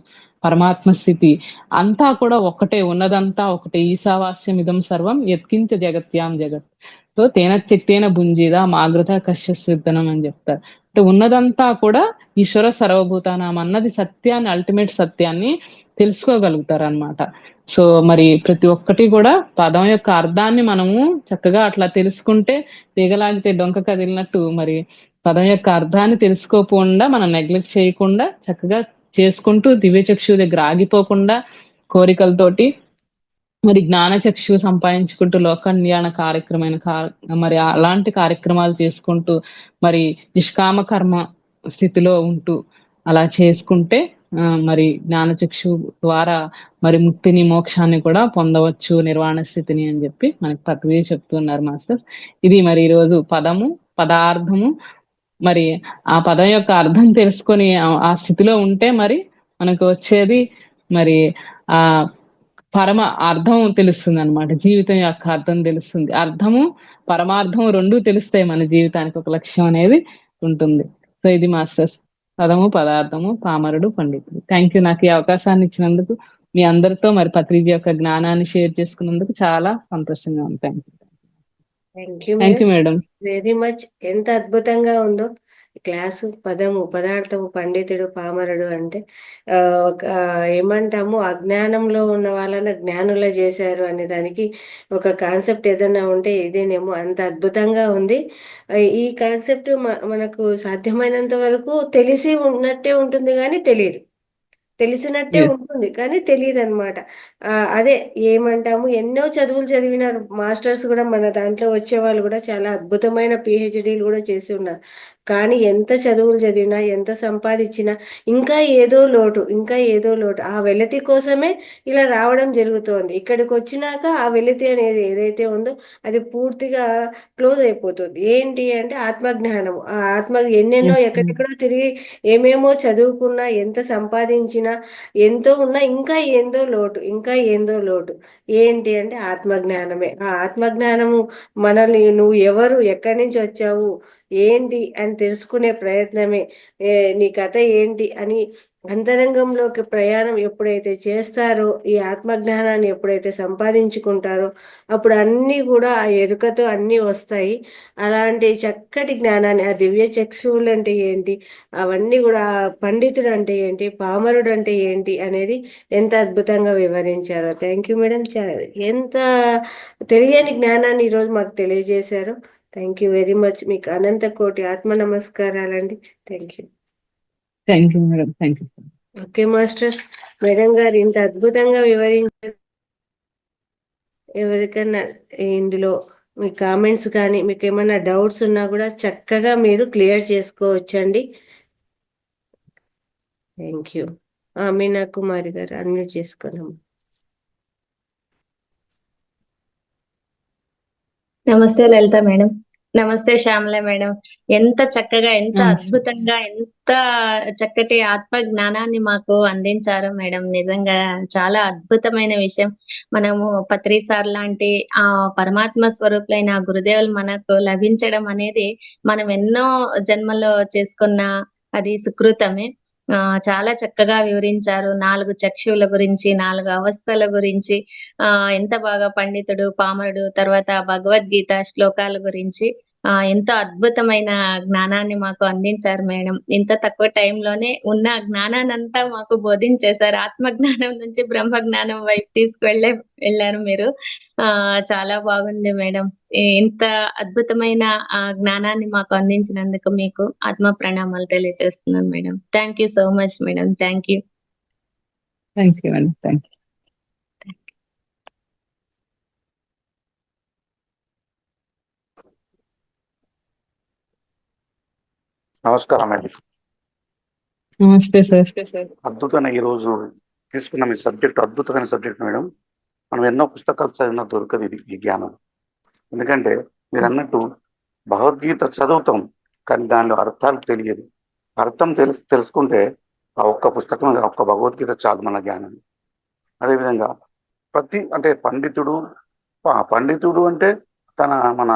పరమాత్మ స్థితి అంతా కూడా ఒక్కటే, ఉన్నదంతా ఒకటే. ఈశావాస్యం ఇదం సర్వం యత్కించ జగత్యాం జగత్. సో తేన చిత్తేన భుంజిద మాగృత కశ్యసిద్ధనం అని చెప్తారు. అంటే ఉన్నదంతా కూడా ఈశ్వర సర్వభూతానం అన్నది సత్యాన్ని, అల్టిమేట్ సత్యాన్ని తెలుసుకోగలుగుతారు అన్నమాట. సో మరి ప్రతి ఒక్కటి కూడా పదం యొక్క అర్థాన్ని మనము చక్కగా అట్లా తెలుసుకుంటే తీగలాగితే డొంక కదిలినట్టు మరి పదం యొక్క అర్థాన్ని తెలుసుకోకుండా మనం నెగ్లెక్ట్ చేయకుండా చక్కగా చేసుకుంటూ దివ్యచక్షు దగ్గర ఆగిపోకుండా కోరికలతోటి మరి జ్ఞానచక్షు సంపాదించుకుంటూ లోక కళ్యాణ కార్యక్రమైన మరి అలాంటి కార్యక్రమాలు చేసుకుంటూ మరి నిష్కామ కర్మ స్థితిలో ఉంటూ అలా చేసుకుంటే మరి జ్ఞానచక్షు ద్వారా మరి ముక్తిని, మోక్షాన్ని కూడా పొందవచ్చు, నిర్వాణ స్థితిని అని చెప్పి మనకి పత్రి చెప్తున్నారు మాస్టర్. ఇది మరి ఈరోజు పదము, పదార్థము. మరి ఆ పదం యొక్క అర్థం తెలుసుకొని ఆ స్థితిలో ఉంటే మరి మనకు వచ్చేది మరి ఆ పరమ అర్థం తెలుస్తుంది అనమాట. జీవితం యొక్క అర్థం తెలుస్తుంది. అర్థము పరమార్థము రెండూ తెలుస్తాయి. మన జీవితానికి ఒక లక్ష్యం అనేది ఉంటుంది. సో ఇది మాస్టర్స్ పదము, పదార్థము, పామరుడు, పండితుడు. థ్యాంక్ యూ నాకు ఈ అవకాశాన్ని ఇచ్చినందుకు. మీ అందరితో మరి పత్రిజీ యొక్క జ్ఞానాన్ని షేర్ చేసుకున్నందుకు చాలా సంతోషంగా ఉంది. Thank you madam. Very much. ఎంత అద్భుతంగా ఉందో క్లాసు. పదము, పదార్థము, పండితుడు, పామరుడు అంటే ఏమంటాము, అజ్ఞానంలో ఉన్న వాళ్ళని జ్ఞానుల చేశారు అనే దానికి ఒక కాన్సెప్ట్ ఏదైనా ఉంటే ఇదేనేమో. అంత అద్భుతంగా ఉంది ఈ కాన్సెప్ట్. మనకు సాధ్యమైనంత వరకు తెలిసి ఉన్నట్టే ఉంటుంది కానీ తెలియదు, తెలిసినట్టే ఉంటుంది కానీ తెలియదు అనమాట. అదే ఏమంటాము, ఎన్నో చదువులు చదివినారు మాస్టర్స్ కూడా, మన దాంట్లో వచ్చే వాళ్ళు కూడా చాలా అద్భుతమైన పిహెచ్డీలు కూడా చేసి ఉన్నారు. కానీ ఎంత చదువులు చదివినా, ఎంత సంపాదించినా ఇంకా ఏదో లోటు, ఇంకా ఏదో లోటు. ఆ వెలితి కోసమే ఇలా రావడం జరుగుతోంది. ఇక్కడికి వచ్చినాక ఆ వెలితి అనేది ఏదైతే ఉందో అది పూర్తిగా క్లోజ్ అయిపోతుంది. ఏంటి అంటే ఆత్మజ్ఞానం. ఆ ఆత్మ ఎన్నెన్నో ఎక్కడెక్కడో తిరిగి ఏమేమో చదువుకున్నా, ఎంత సంపాదించినా, ఎంతో ఉన్నా ఇంకా ఏందో లోటు, ఇంకా ఏందో లోటు. ఏంటి అంటే ఆత్మజ్ఞానమే. ఆ ఆత్మజ్ఞానము మనల్ని నువ్వు ఎవరు, ఎక్కడి నుంచి వచ్చావు, ఏంటి అని తెలుసుకునే ప్రయత్నమే. నీ కథ ఏంటి అని అంతరంగంలోకి ప్రయాణం ఎప్పుడైతే చేస్తారో, ఈ ఆత్మజ్ఞానాన్ని ఎప్పుడైతే సంపాదించుకుంటారో అప్పుడు అన్నీ కూడా ఆ ఎరుకతో అన్నీ వస్తాయి. అలాంటి చక్కటి జ్ఞానాన్ని, ఆ దివ్య చక్షువులు అంటే ఏంటి, అవన్నీ కూడా, పండితుడు అంటే ఏంటి, పామరుడు అంటే ఏంటి అనేది ఎంత అద్భుతంగా వివరించారో. Thank you madam. ఎంత తెలియని జ్ఞానాన్ని ఈరోజు మాకు తెలియజేశారు. Thank you very much. మీకు అనంత కోటి ఆత్మ నమస్కారాలండి. Thank you. Thank you madam. Thank you. Okay masters, madam గారు ఇంత అద్భుతంగా వివరించారు. ఎవరికైనా ఇందులో మీ కామెంట్స్ కానీ మీకు ఏమైనా డౌట్స్ ఉన్నా కూడా చక్కగా మీరు క్లియర్ చేసుకోవచ్చండి. Thank you. మీనా కుమారి గారు అన్మ్యూట్ చేసుకున్నాము. నమస్తే లలిత మేడం. నమస్తే శ్యామల మేడం. ఎంత చక్కగా, ఎంత అద్భుతంగా, ఎంత చక్కటి ఆత్మ జ్ఞానాన్ని మాకు అందించారు మేడం. నిజంగా చాలా అద్భుతమైన విషయం. మనము పత్రి సార్ లాంటి ఆ పరమాత్మ స్వరూపులైన గురుదేవులు మనకు లభించడం అనేది మనం ఎన్నో జన్మలో చేసుకున్న అది సుకృతమే. చాలా చక్కగా వివరించారు. 4 చక్షువుల గురించి, 4 అవస్థల గురించి, ఎంత బాగా పండితుడు, పామరుడు, తర్వాత భగవద్గీత శ్లోకాల గురించి ఎంతో అద్భుతమైన జ్ఞానాన్ని మాకు అందించారు మేడం. ఇంత తక్కువ టైంలోనే ఉన్న జ్ఞానాన్నంతా మాకు బోధించేశారు. ఆత్మ జ్ఞానం నుంచి బ్రహ్మ జ్ఞానం వైపు వెళ్ళారు మీరు. చాలా బాగుంది మేడం. ఇంత అద్భుతమైన జ్ఞానాన్ని మాకు అందించినందుకు మీకు ఆత్మ ప్రణామాలు తెలియజేస్తున్నాను madam. Thank you so much madam. Thank you. Thank you madam. Thank you. నమస్కారం అండి. నమస్తే సార్. అద్భుతమైన ఈరోజు తీసుకున్న మీ సబ్జెక్ట్ అద్భుతమైన సబ్జెక్ట్ మేడం. మనం ఎన్నో పుస్తకాలు చదివినా దొరకదు ఇది, ఈ జ్ఞానం. ఎందుకంటే మీరు అన్నట్టు భగవద్గీత చదువుతాం, కానీ దానిలో అర్థాలు తెలియదు. అర్థం తెలుసుకుంటే ఆ ఒక్క పుస్తకం, ఆ ఒక్క భగవద్గీత చాలు మన జ్ఞానం. అదేవిధంగా అంటే పండితుడు అంటే మన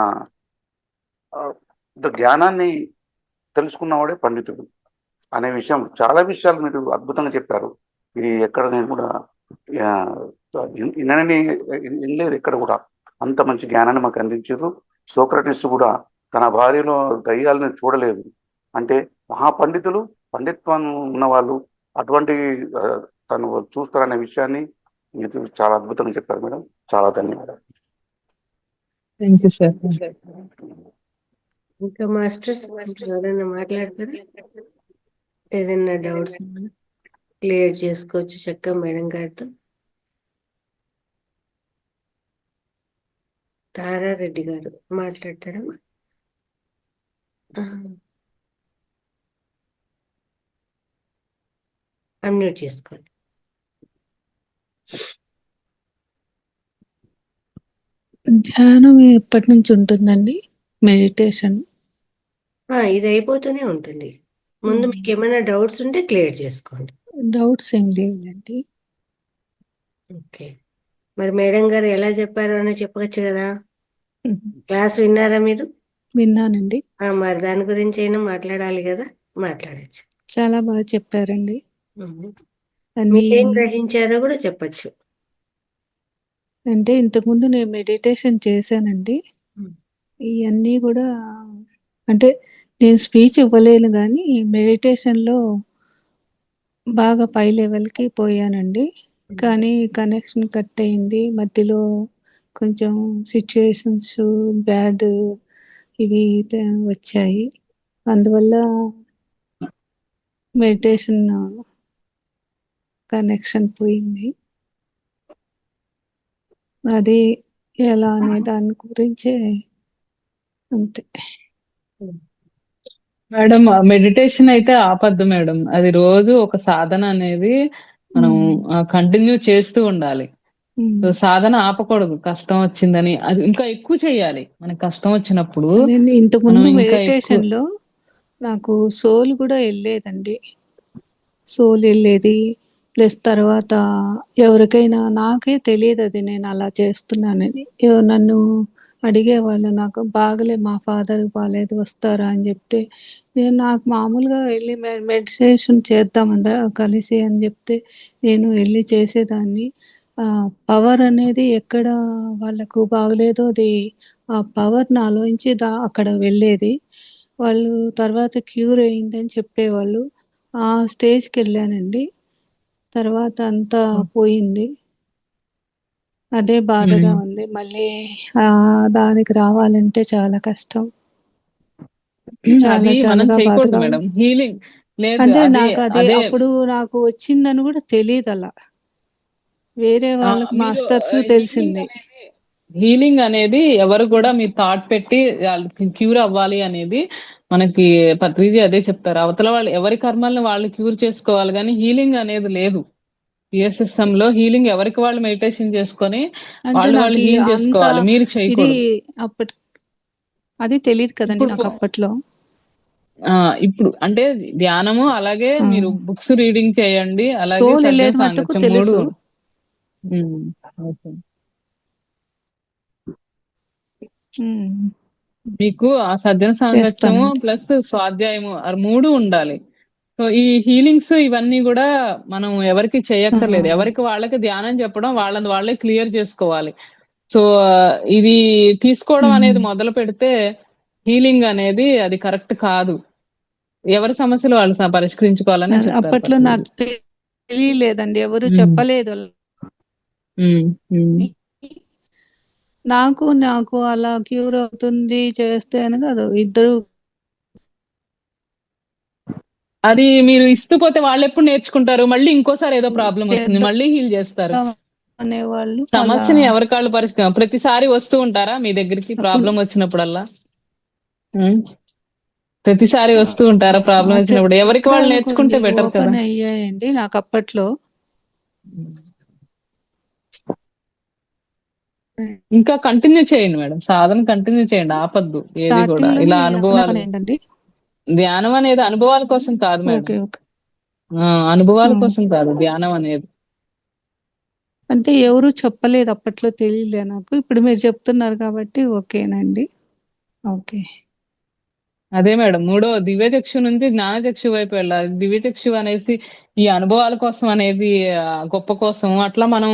జ్ఞానాన్ని తెలుసుకున్నవాడే పండితుడు అనే విషయం, చాలా విషయాలు మీరు అద్భుతంగా చెప్పారు. ఇది ఎక్కడ నేను కూడా వినలేదు ఎక్కడ కూడా. అంత మంచి జ్ఞానాన్ని మాకు అందించారు. సోక్రటీస్ కూడా తన భార్యలో దయ్యాలను చూడలేదు. అంటే మహాపండితులు, పండిత్వం ఉన్నవాళ్ళు అటువంటి తను చూస్తారనే విషయాన్ని మీరు చాలా అద్భుతంగా చెప్పారు మేడం. చాలా ధన్యవాదాలు. Thank you sir. ఇంకా మాస్టర్స్ ఎవరైనా మాట్లాడతారా? ఏదైనా డౌట్స్ క్లియర్ చేసుకోవచ్చు చక్కగా మేడం గారితో. తారారెడ్డి గారు మాట్లాడతారా? అన్మ్యూట్ చేసుకోండి. ధ్యానం ఎప్పటి నుంచి ఉంటుందండి? మెడిటేషన్ ఇది అయిపోతూనే ఉంటుంది. ముందు మీకు ఏమైనా డౌట్స్ ఉంటే క్లియర్ చేసుకోండి. డౌట్స్ ఏం లేదండి. ఓకే, మరి మేడం గారు ఎలా చెప్పారో అని చెప్పవచ్చు కదా. క్లాస్ విన్నారా మీరు? విన్నానండి. మరి దాని గురించి అయినా మాట్లాడాలి కదా, మాట్లాడచ్చు. చాలా బాగా చెప్పారండి. మీరేం గ్రహించారో కూడా చెప్పచ్చు. అంటే ఇంతకుముందు నేను మెడిటేషన్ చేశానండి. ఇవన్నీ కూడా అంటే నేను స్పీచ్ ఇవ్వలేను, కానీ మెడిటేషన్లో బాగా పై లెవెల్కి పోయానండి. కానీ కనెక్షన్ కట్ అయింది మధ్యలో. కొంచెం సిచ్యుయేషన్స్ బ్యాడ్ ఇవి వచ్చాయి. అందువల్ల మెడిటేషన్ కనెక్షన్ పోయింది. అది ఎలా అనే దాని గురించే అంతే మేడం. మెడిటేషన్ అయితే ఆపద్దు మేడం. అది రోజు ఒక సాధన అనేది మనం కంటిన్యూ చేస్తూ ఉండాలి. సో సాధన ఆపకూడదు. కష్టం వచ్చిందని అది ఇంకా ఎక్కువ చేయాలి. మనకి కష్టం వచ్చినప్పుడు ఇంతకుముందు మెడిటేషన్ లో నాకు సోల్ కూడా వెళ్ళేదండి. సోల్ వెళ్ళేది. ప్లస్ తర్వాత ఎవరికైనా, నాకే తెలియదు అది నేను అలా చేస్తున్నానని. నన్ను అడిగేవాళ్ళు, నాకు బాగలే, మా ఫాదర్ బాగాలేదు, వస్తారా అని చెప్తే, నేను నాకు మామూలుగా వెళ్ళి మెడిటేషన్ చేద్దాం అందరం కలిసి అని చెప్తే నేను వెళ్ళి చేసేదాన్ని. పవర్ అనేది ఎక్కడ వాళ్ళకు బాగలేదో అది ఆ పవర్ నాలోంచి అక్కడ వెళ్ళేది. వాళ్ళు తర్వాత క్యూర్ అయిందని చెప్పేవాళ్ళు. ఆ స్టేజ్కి వెళ్ళానండి. తర్వాత అంతా పోయింది. అదే బాధగా ఉంది. మళ్ళీ దానికి రావాలంటే చాలా కష్టం. అది మనం చేయకూడదు మేడం. హీలింగ్ లేదు అంటే నాకు అదే అప్పుడు నాకు వచ్చిందని కూడా తెలియదు. అలా వేరే వాళ్ళకి మాస్టర్స్ తెలిసింది. హీలింగ్ అనేది ఎవరు కూడా మీ థాట్ పెట్టి క్యూర్ అవ్వాలి అనేది మనకి పత్రిజీ అదే చెప్తారు. అవతల వాళ్ళు ఎవరి కర్మల్ని వాళ్ళు క్యూర్ చేసుకోవాలి, కానీ హీలింగ్ అనేది లేదు. పిఎస్ఎస్ఎం లో హీలింగ్ ఎవరికి వాళ్ళు మెడిటేషన్ చేసుకొని వాళ్ళు హీల్ చేసుకోవాలి. మీరు చేయకూడదు. అది తెలియదు కదండి నాకు అప్పట్లో. ఇప్పుడు అంటే ధ్యానము, అలాగే మీరు బుక్స్ రీడింగ్ చేయండి, అలాగే తెలుసు. మీకు ఆ సజ్జన సాంగత్యము ప్లస్ స్వాధ్యాయము 3 ఉండాలి. సో ఈ హీలింగ్స్ ఇవన్నీ కూడా మనం ఎవరికి చేయక్కర్లేదు. ఎవరికి వాళ్ళకి ధ్యానం చెప్పడం, వాళ్ళని వాళ్ళే క్లియర్ చేసుకోవాలి. సో ఇది తీసుకోవడం అనేది మొదలు పెడితే హీలింగ్ అనేది అది కరెక్ట్ కాదు. ఎవరి సమస్యలు వాళ్ళు పరిష్కరించుకోవాలని చెప్తారు. అప్పట్లో నాకు తెలియలేదండి, ఎవరు చెప్పలేదు. నాకు అలా క్యూర్ అవుతుంది చేస్తే అని కాదు, ఇద్దరు అది మీరు ఇస్తూ పోతే వాళ్ళు ఎప్పుడు నేర్చుకుంటారు? మళ్ళీ ఇంకోసారి ఏదో ప్రాబ్లం వస్తుంది, మళ్ళీ హీల్ చేస్తారు. అనేవాళ్ళు. సమస్యని ఎవరికాళ్ళు పరిష్కారం. ప్రతిసారి వస్తూ ఉంటారా మీ దగ్గరికి ప్రాబ్లం వచ్చినప్పుడల్లా? ప్రతిసారి వస్తూ ఉంటారా ప్రాబ్లం వచ్చినప్పుడు? ఎవరికి వాళ్ళు నేర్చుకుంటే బెటర్ కదా. అయ్యాయండి నాకు అప్పట్లో. ఇంకా కంటిన్యూ చేయండి మేడం. సాధన కంటిన్యూ చేయండి. ఆపొద్దు ఏది కూడా. స్టార్టింగ్ ఇలా లోనే అనుభవాలు ఏంటండి? ధ్యానం అనేది అనుభవాల కోసం కాదు మేడం. ఓకే. ఓకే. అనుభవాల హ్మ్. కోసం కాదు ధ్యానం అనేది. అంటే ఎవరు చెప్పలేదు, అప్పట్లో తెలియలే నాకు. ఇప్పుడు మీరు చెప్తున్నారు కాబట్టి ఓకేనండి. ఓకే. అదే మేడం. మూడో దివ్యచక్షు నుంచి జ్ఞానచక్షు వైపు వెళ్ళాలి. దివ్యచక్షు అనేసి ఈ అనుభవాల కోసం అనేది గొప్ప కోసం అట్లా మనం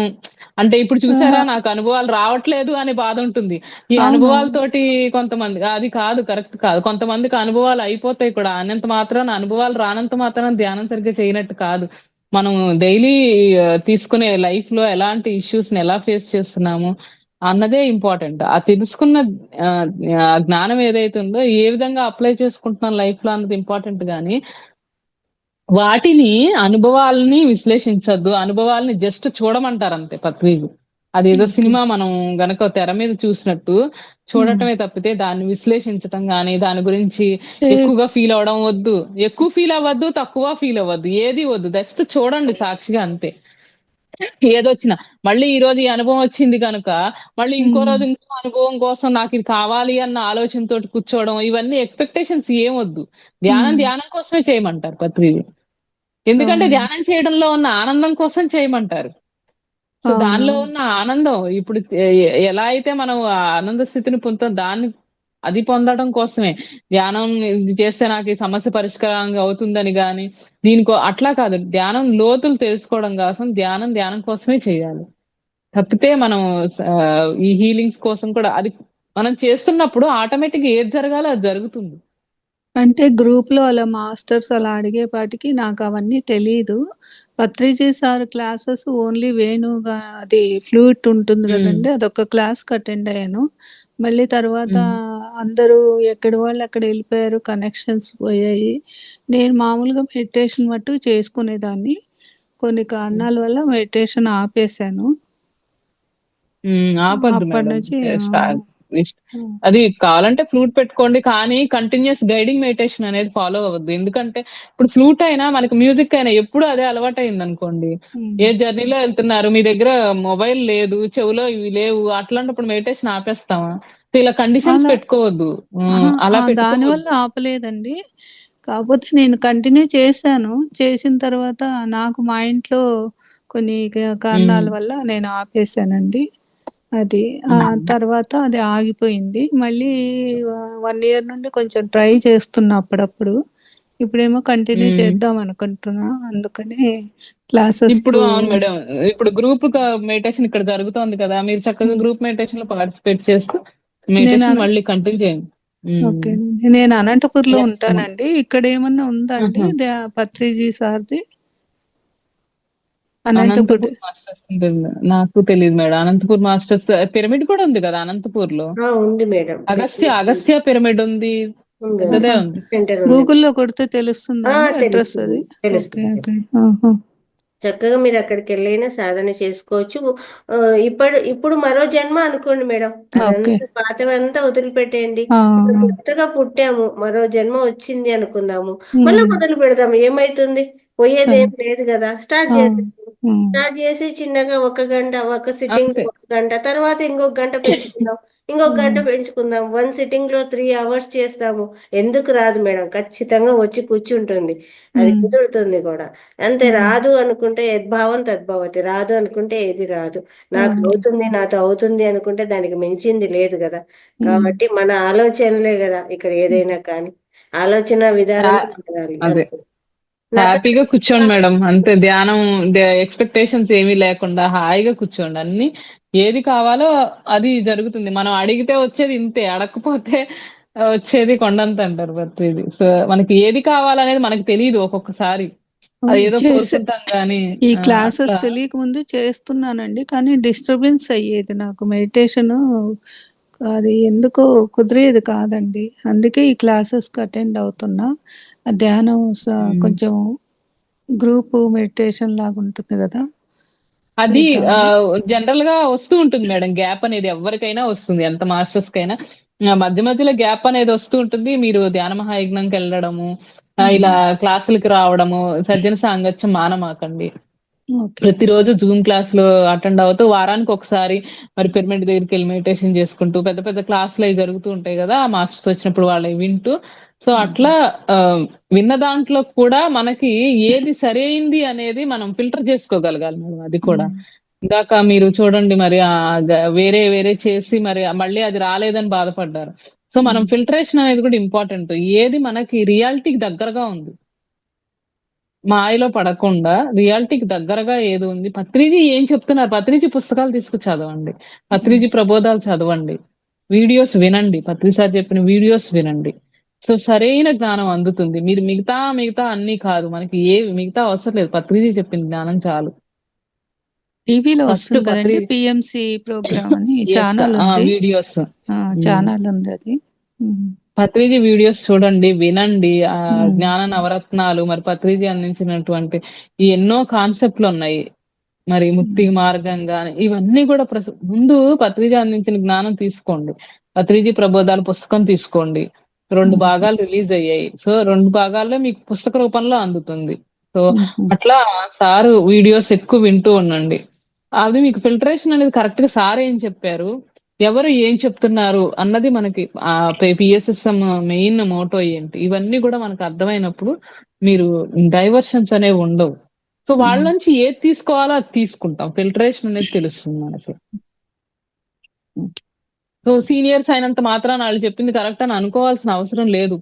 అంటే ఇప్పుడు చూసారా ఆహా! నాకు అనుభవాలు రావట్లేదు అనే బాధ ఉంటుంది. ఈ అవునవును. అనుభవాలతోటి కొంతమంది అది కాదు, కరెక్ట్ కాదు. కొంతమందికి అనుభవాలు అయిపోతాయి కూడా. అన్నంత మాత్రాన అనుభవాలు రానంత మాత్రాన ధ్యానం సరిగ్గా చేయనట్టు కాదు. మనం డైలీ తీసుకునే లైఫ్‌లో ఎలాంటి ఇష్యూస్‌ని ఎలా ఫేస్ చేస్తున్నాము అన్నదే ఇంపార్టెంట్. ఆ తెలుసుకున్న జ్ఞానం ఏదైతే ఉందో ఏ విధంగా అప్లై చేసుకుంటున్నాం లైఫ్‌లో అన్నది ఇంపార్టెంట్ గానీ, వాటిని అనుభవాల్ని విశ్లేషించొద్దు. అనుభవాల్ని జస్ట్ చూడమంటారంతే పత్రిజీ. అదేదో ఓకే. సినిమా మనం గనక తెర మీద చూసినట్టు హ్మ్. చూడటమే తప్పితే దాన్ని విశ్లేషించటం గానీ, దాని గురించి అంటే ఎక్కువగా ఫీల్ అవ్వడం వద్దు. ఎక్కువ ఫీల్ అవ్వద్దు, తక్కువ ఫీల్ అవ్వద్దు. ఏది వద్దు. జస్ట్ చూడండి సాక్షిగా అంతే. ఏదొచ్చినా. మళ్ళీ ఈరోజు ఈ అనుభవం వచ్చింది కనుక, మళ్ళీ ఇంకో హ్మ్. రోజు ఇంకో అనుభవం కోసం నాకిది కావాలి అన్న ఆలోచనతోటి కూర్చోవడం, ఇవన్నీ ఎక్స్‌పెక్టేషన్స్ ఏమొద్దు. ధ్యానం హ్మ్. ధ్యానం కోసమే చేయమంటారు పత్రిజీ. ఎందుకంటే అవునండి. ధ్యానం చేయడంలో ఉన్న ఆనందం కోసం చేయమంటారు. సో, దానిలో అవునవును. ఉన్న ఆనందం ఇప్పుడు ఎలా అయితే మనం ఆ ఆనంద స్థితిని పొందుతాం దాన్ని అది పొందడం కోసమే. ధ్యానం ఇది చేస్తే నాకు ఈ సమస్య పరిష్కారంగా అవుతుందని గాని, అట్లా కాదు. ధ్యానం లోతులు తెలుసుకోవడం కోసం ధ్యానం ధ్యానం కోసమే చేయాలి. తప్పితే మనం ఈ హీలింగ్స్ కోసం కూడా అది మనం చేస్తున్నప్పుడు ఆటోమేటిక్‌గా ఏది జరగాలో అది జరుగుతుంది. అంటే గ్రూప్‌లో అలా మాస్టర్స్ అలా అడిగేపాటికి నాకవన్నీ తెలీదు. పత్రిజీ సార్ క్లాసెస్ ఓన్లీ వేణుగా అది ఫ్లూట్ ఉంటుంది హ్మ్. గదండీ! అదొక క్లాస్‌కి అటెండ్ అయ్యాను. మళ్ళీ తర్వాత హ్మ్. అందరూ ఎక్కడి వాళ్ళు అక్కడ ఎళ్ళిపోయారు. కనెక్షన్స్ పోయాయి. నేను మామూలుగా మెడిటేషన్ మట్టుకు చేసుకునేదాన్ని. కొన్ని హ్మ్. కారణాల వల్ల మెడిటేషన్ ఆపేశాను. ఆపొద్దు మేడం. అప్పటినుంచి ఇష్ హ్మ్. అది కావాలంటే ఫ్లూట్ పెట్టుకోండి. కానీ కంటిన్యూయస్ గైడింగ్ మెడిటేషన్ అనేది ఫాలో అవ్వద్దు. ఎందుకంటే ఇప్పుడు ఫ్లూట్ అయినా మనకి మ్యూజిక్ అయినా ఎప్పుడు అదే అలవాటయిందనుకోండి. హ్మ్. ఏ జర్నీలో ఎళ్తున్నారు. మీ దగ్గర మొబైల్ లేదు. చెవులో ఇవి లేవు. అట్లాంటప్పుడు మెడిటేషన్ ఆపేస్తామా? సో, ఇలా కండిషన్స్ అలా పెట్టుకోవద్దు. అహా! అలా దానివల్ల పెట్టుకోవద్దు. ఆపలేదండి. కాపోతే నేను కంటిన్యూ చేశాను. చేసిన తర్వాత నాకు మా ఇంట్లో కొన్ని హ్మ్. కారణాల వల్ల నేను ఆపేశానండి. అది. హ్మ్. తర్వాత అది ఆగిపోయింది. మళ్ళీ 1 ఇయర్ నుండి కొంచెం ట్రై చేస్తున్నా అప్పుడప్పుడు. ఇప్పుడేమో కంటిన్యూ హ్మ్. చేద్దాం అనుకుంటున్నా. అందుకని ఇప్పుడు క్లాసెస్‌కు అవును మేడం. ఇప్పుడు గ్రూప్ మెడిటేషన్ ఇక్కడ జరుగుతోంది కదా! మీరు చక్కగా హ్మ్. గ్రూప్ మెడిటేషన్‌లో పార్టిసిపేట్ చేస్తూ నేను మెడిటేషన్ మళ్ళీ కంటిన్యూ చేయండి. హ్మ్. ఓకేనండి. నేను అనంతపూర్‌లో యాహ్! ఉంటానండి. ఇక్కడేమన్నా ఉందా అండి ఆహా! పత్రిజీ సార్‌ది? అనంతపూర్. అనంతపూర్ మాస్టర్స్ ఉంటుంది. నాకు తెలీదు మేడం. అనంతపూర్ మాస్టర్స్ పిరమిడ్ కూడా ఉంది కదా అనంతపూర్‌లో. ఉంది మేడం. అగస్త్య పిరమిడ్ ఉంది. పెద్దదే ఆహా! ఉంది. సెంటర్ ఉంది. గూగుల్‌లో కొడితే తెలుస్తుందా అండి అడ్రెస్ తెలుస్తుంది. అది? ఓకే. తెలుస్తుంది. ఓకే. ఆహా! చక్కగా మీరక్కడికెళ్ళైనా సాధన చేసుకోవచ్చు. ఇప్పుడు మరో జన్మ అనుకోండి మేడం. ఓకే. అదంతా పాతవంతా వదిలిపెట్టేయండి. ఆ! మనం కొత్తగా పుట్టాము. మరో జన్మ వచ్చింది అనుకుందాము. మళ్ళా హ్మ్. మొదలు పెడదాం. ఏమైతుంది? పోయేదేం లేదు గదా! స్టార్ట్ ఆ! చేద్దాం. హ్మ్. స్టార్ట్ చేసి చిన్నగా ఒక గంట, ఒక సిట్టింగ్‌లో అంతే. ఒక గంట, తర్వాత ఇంకొక గంట పెంచుకుందాం. ఇంకొక గంట హ్మ్. పెంచుకుందాం. 1 సిట్టింగ్‌లో 3 అవర్స్ చేస్తాము. ఎందుకు రాదు మేడం? ఖచ్చితంగా వచ్చి కూర్చుంటుంది. అది హ్మ్. కుదురుతుంది కూడా. అంతే హ్మ్. రాదు అనుకుంటే యద్భావం తద్భవతి. రాదు అనుకుంటే ఏది రాదు. నాకు అవును. అవుతుంది, నాతో అవుతుంది అనుకుంటే దానికి మించింది లేదు గదా! హ్మ్. కాబట్టి మన ఆలోచనలే గదా! ఇక్కడ హ్మ్. ఏదైనా కానీ. ఆలోచన హ్యా విధానంతో మారాలి అదే. అంతే. హ్యాపీగా కూర్చోండి నాకన్నా మేడం. అంతే ధ్యానం ఎక్స్‌పెక్టేషన్స్ ఏమీ లేకుండా హాయిగా కూర్చోండి. ఏది కావాలో అది జరుగుతుంది. మనం అడిగితే వచ్చేది ఇంతే. అడగకపోతే వచ్చేది కొండంత అంటారు ప్రతీది. సో, మనకి ఏది కావాలనేది మనకు తెలీదు ఒక్కొక్కసారి. అవును. అదేదో కోరుకుంటాం గానీ ఈ క్లాసెస్ అట్లా తెలియకముందు చేస్తున్నానండి. కానీ డిస్టర్బెన్స్ అయ్యేది నాకు మెడిటేషను. అది ఎందుకో కుదిరేది కాదండి. అందుకే ఈ క్లాసెస్‌కి అటెండ్ అవుతున్నా. ఆ ధ్యానం హ్మ్. కొంచెం గ్రూపు మెడిటేషన్ లాగుంటుంది గదా! అది చేద్దామని. జనరల్‌గా వస్తూ ఉంటుంది మేడం. గ్యాప్ అనేది ఎవ్వరికైనా వస్తుంది. ఎంత మాస్టర్స్‌కైనా. మధ్య మధ్యలో గ్యాప్ అనేది వస్తూ ఉంటుంది. మీరు ధ్యాన మహాయజ్ఞంకెళ్ళడము, ఇలా హ్మ్. క్లాసులకి రావడము, సజ్జన సాంగత్యం మానమాకండి. ఓకే. ప్రతిరోజు జూమ్ క్లాస్‌లో అటెండ్ అవుతూ వారానికి ఒకసారి మరి పిరమిడ్ దగ్గరికెళ్ళి మెడిటేషన్ చేసుకుంటూ పెద్ద పెద్ద క్లాసులు అయి జరుగుతూ ఉంటాయి గదా! ఆ మాస్టర్స్ వచ్చినప్పుడు వాళ్ళయి వింటూ సో, అట్లా విన్న దాంట్లో కూడా మనకి ఏది సరైంది అనేది మనం ఫిల్టర్ చేసుకోగలగాలి మేడం అది కూడా. ఇందాక మీరు చూడండి మరి వేరే వేరే చేసి మరి మళ్ళీ అది రాలేదని బాధపడ్డారు. సో, మనం ఫిల్టరేషన్ అనేది కూడా ఇంపార్టెంట్. ఏది మనకి రియాలిటీకి దగ్గరగా ఉంది. మాయలో పడకుండా రియాలిటీకి దగ్గరగా ఏది ఉంది. పత్రిజీ ఏం చెప్తున్నారు? పత్రిజీ పుస్తకాలు తీసుకొని చదవండి. పత్రిజీ ప్రబోధాలు చదవండి. వీడియోస్ వినండి. పత్రి సార్ చెప్పిన వీడియోస్ వినండి. సో, సరైన జ్ఞానం అందుతుంది. మీరు మిగతా అన్నీ కాదు. మనకి మిగతా అవసరం లేదు. పత్రిజీ చెప్పిన జ్ఞానం చాలు. టీవీలో ఫస్ట్ వస్తుంది కదండీ! పీఎంసీ ప్రోగ్రామ్ అని ఛానల్ ఉంది. వీడియోస్. ఛానల్ ఉంది అది. పత్రిజీ వీడియోస్ చూడండి, వినండి. జ్ఞాన నవరత్నాలు మరి పత్రిజీ అందించినటువంటి ఈ ఎన్నో కాన్సెప్ట్‌లున్నాయి. మరి ముక్తి మార్గం గాని ఇవన్నీ కూడా ముందు పత్రిజీ అందించిన జ్ఞానం తీసుకోండి. పత్రిజీ ప్రబోధాల పుస్తకం తీసుకోండి. 2 భాగాలు రిలీజ్ అయ్యాయి. సో, 2 భాగాల్లో మీకు పుస్తక రూపంలో అందుతుంది. సో, అట్లా సారు వీడియోస్ ఎక్కువ వింటూ ఉండండి. అది మీకు ఫిల్టరేషన్ అనేది కరెక్ట్‌గా సార్ ఏం చెప్పారు? ఎవరు ఏం చెప్తున్నారు? అన్నది మనకి పిఎస్ఎస్ఎం మెయిన్ మోటో ఏంటి? ఇవన్నీ కూడా మనకు అర్థమైనప్పుడు మీరు డైవర్షన్స్ అనేవి ఉండవు. సో, వాళ్ళ నుంచి ఏది తీసుకోవాలో అది తీసుకుంటాం. ఫిల్టరేషన్ అనేది తెలుస్తుంది మనకి. సో, సీనియర్స్ అయినంత మాత్రాన ఆళ్ళు చెప్పింది కరెక్ట్ అని అనుకోవాల్సిన అవసరం లేదు.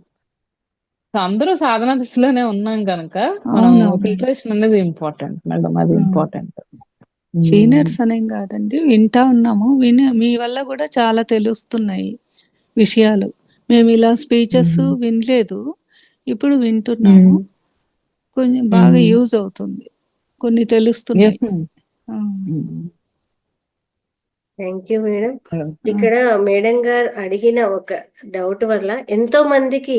సో, అందరూ సాధనా దిశలోనే ఉన్నాం గనక మనం ఫిల్టరేషన్ అనేది ఇంపార్టెంట్ మేడం. అది ఇంపార్టెంట్. సీనియర్స్ అనేం కాదండి. వింటా ఉన్నాము. మీ వల్ల కూడా చాలా తెలుస్తున్నాయి విషయాలు. మేము ఇలా స్పీచెస్ వినలేదు. ఇప్పుడు వింటున్నాము. కొంచెం బాగా యూజ్ అవుతుంది. కొన్ని తెలుస్తున్నాయి. Thank you madam. ఇక్కడ మేడం గారు అడిగిన ఒక డౌట్ వల్ల ఎంతో మందికి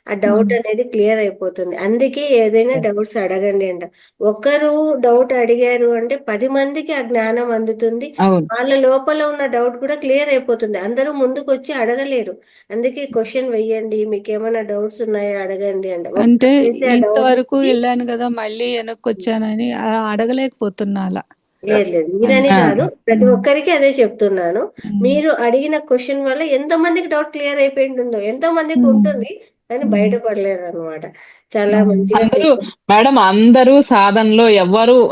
ఆ డౌట్ అనేది క్లియర్ అయిపోతుంది. అందుకే ఏదైనా డౌట్స్ అడగండి అంట. ఒకరు డౌట్ అడిగారు అంటే 10 మందికి ఆ జ్ఞానం అందుతుంది. వాళ్ళ లోపల ఉన్న డౌట్ కూడా క్లియర్ అయిపోతుంది. అందరూ ముందుకు వచ్చి అడగలేరు. అందుకే క్వశ్చన్ వెయ్యండి, మీకు ఏమైనా డౌట్స్ ఉన్నాయా అడగండి అంట. అంటే ఇంతవరకు వెళ్ళాను కదా, మళ్ళీ వెనక్కి వచ్చానని అడగలేకపోతున్నా అలా. లేదు మీరని కాదు, ప్రతి ఒక్కరికి అదే చెప్తున్నాను. మీరు అడిగిన క్వశ్చన్ వల్ల ఎంతో మందికి డౌట్ క్లియర్ అయిపోయింటుందో, ఎంతో మందికి ఉంటుంది కానీ బయటపడలేరు అనమాట. చాలా మంచిగా మేడం అందరూ సాధనలో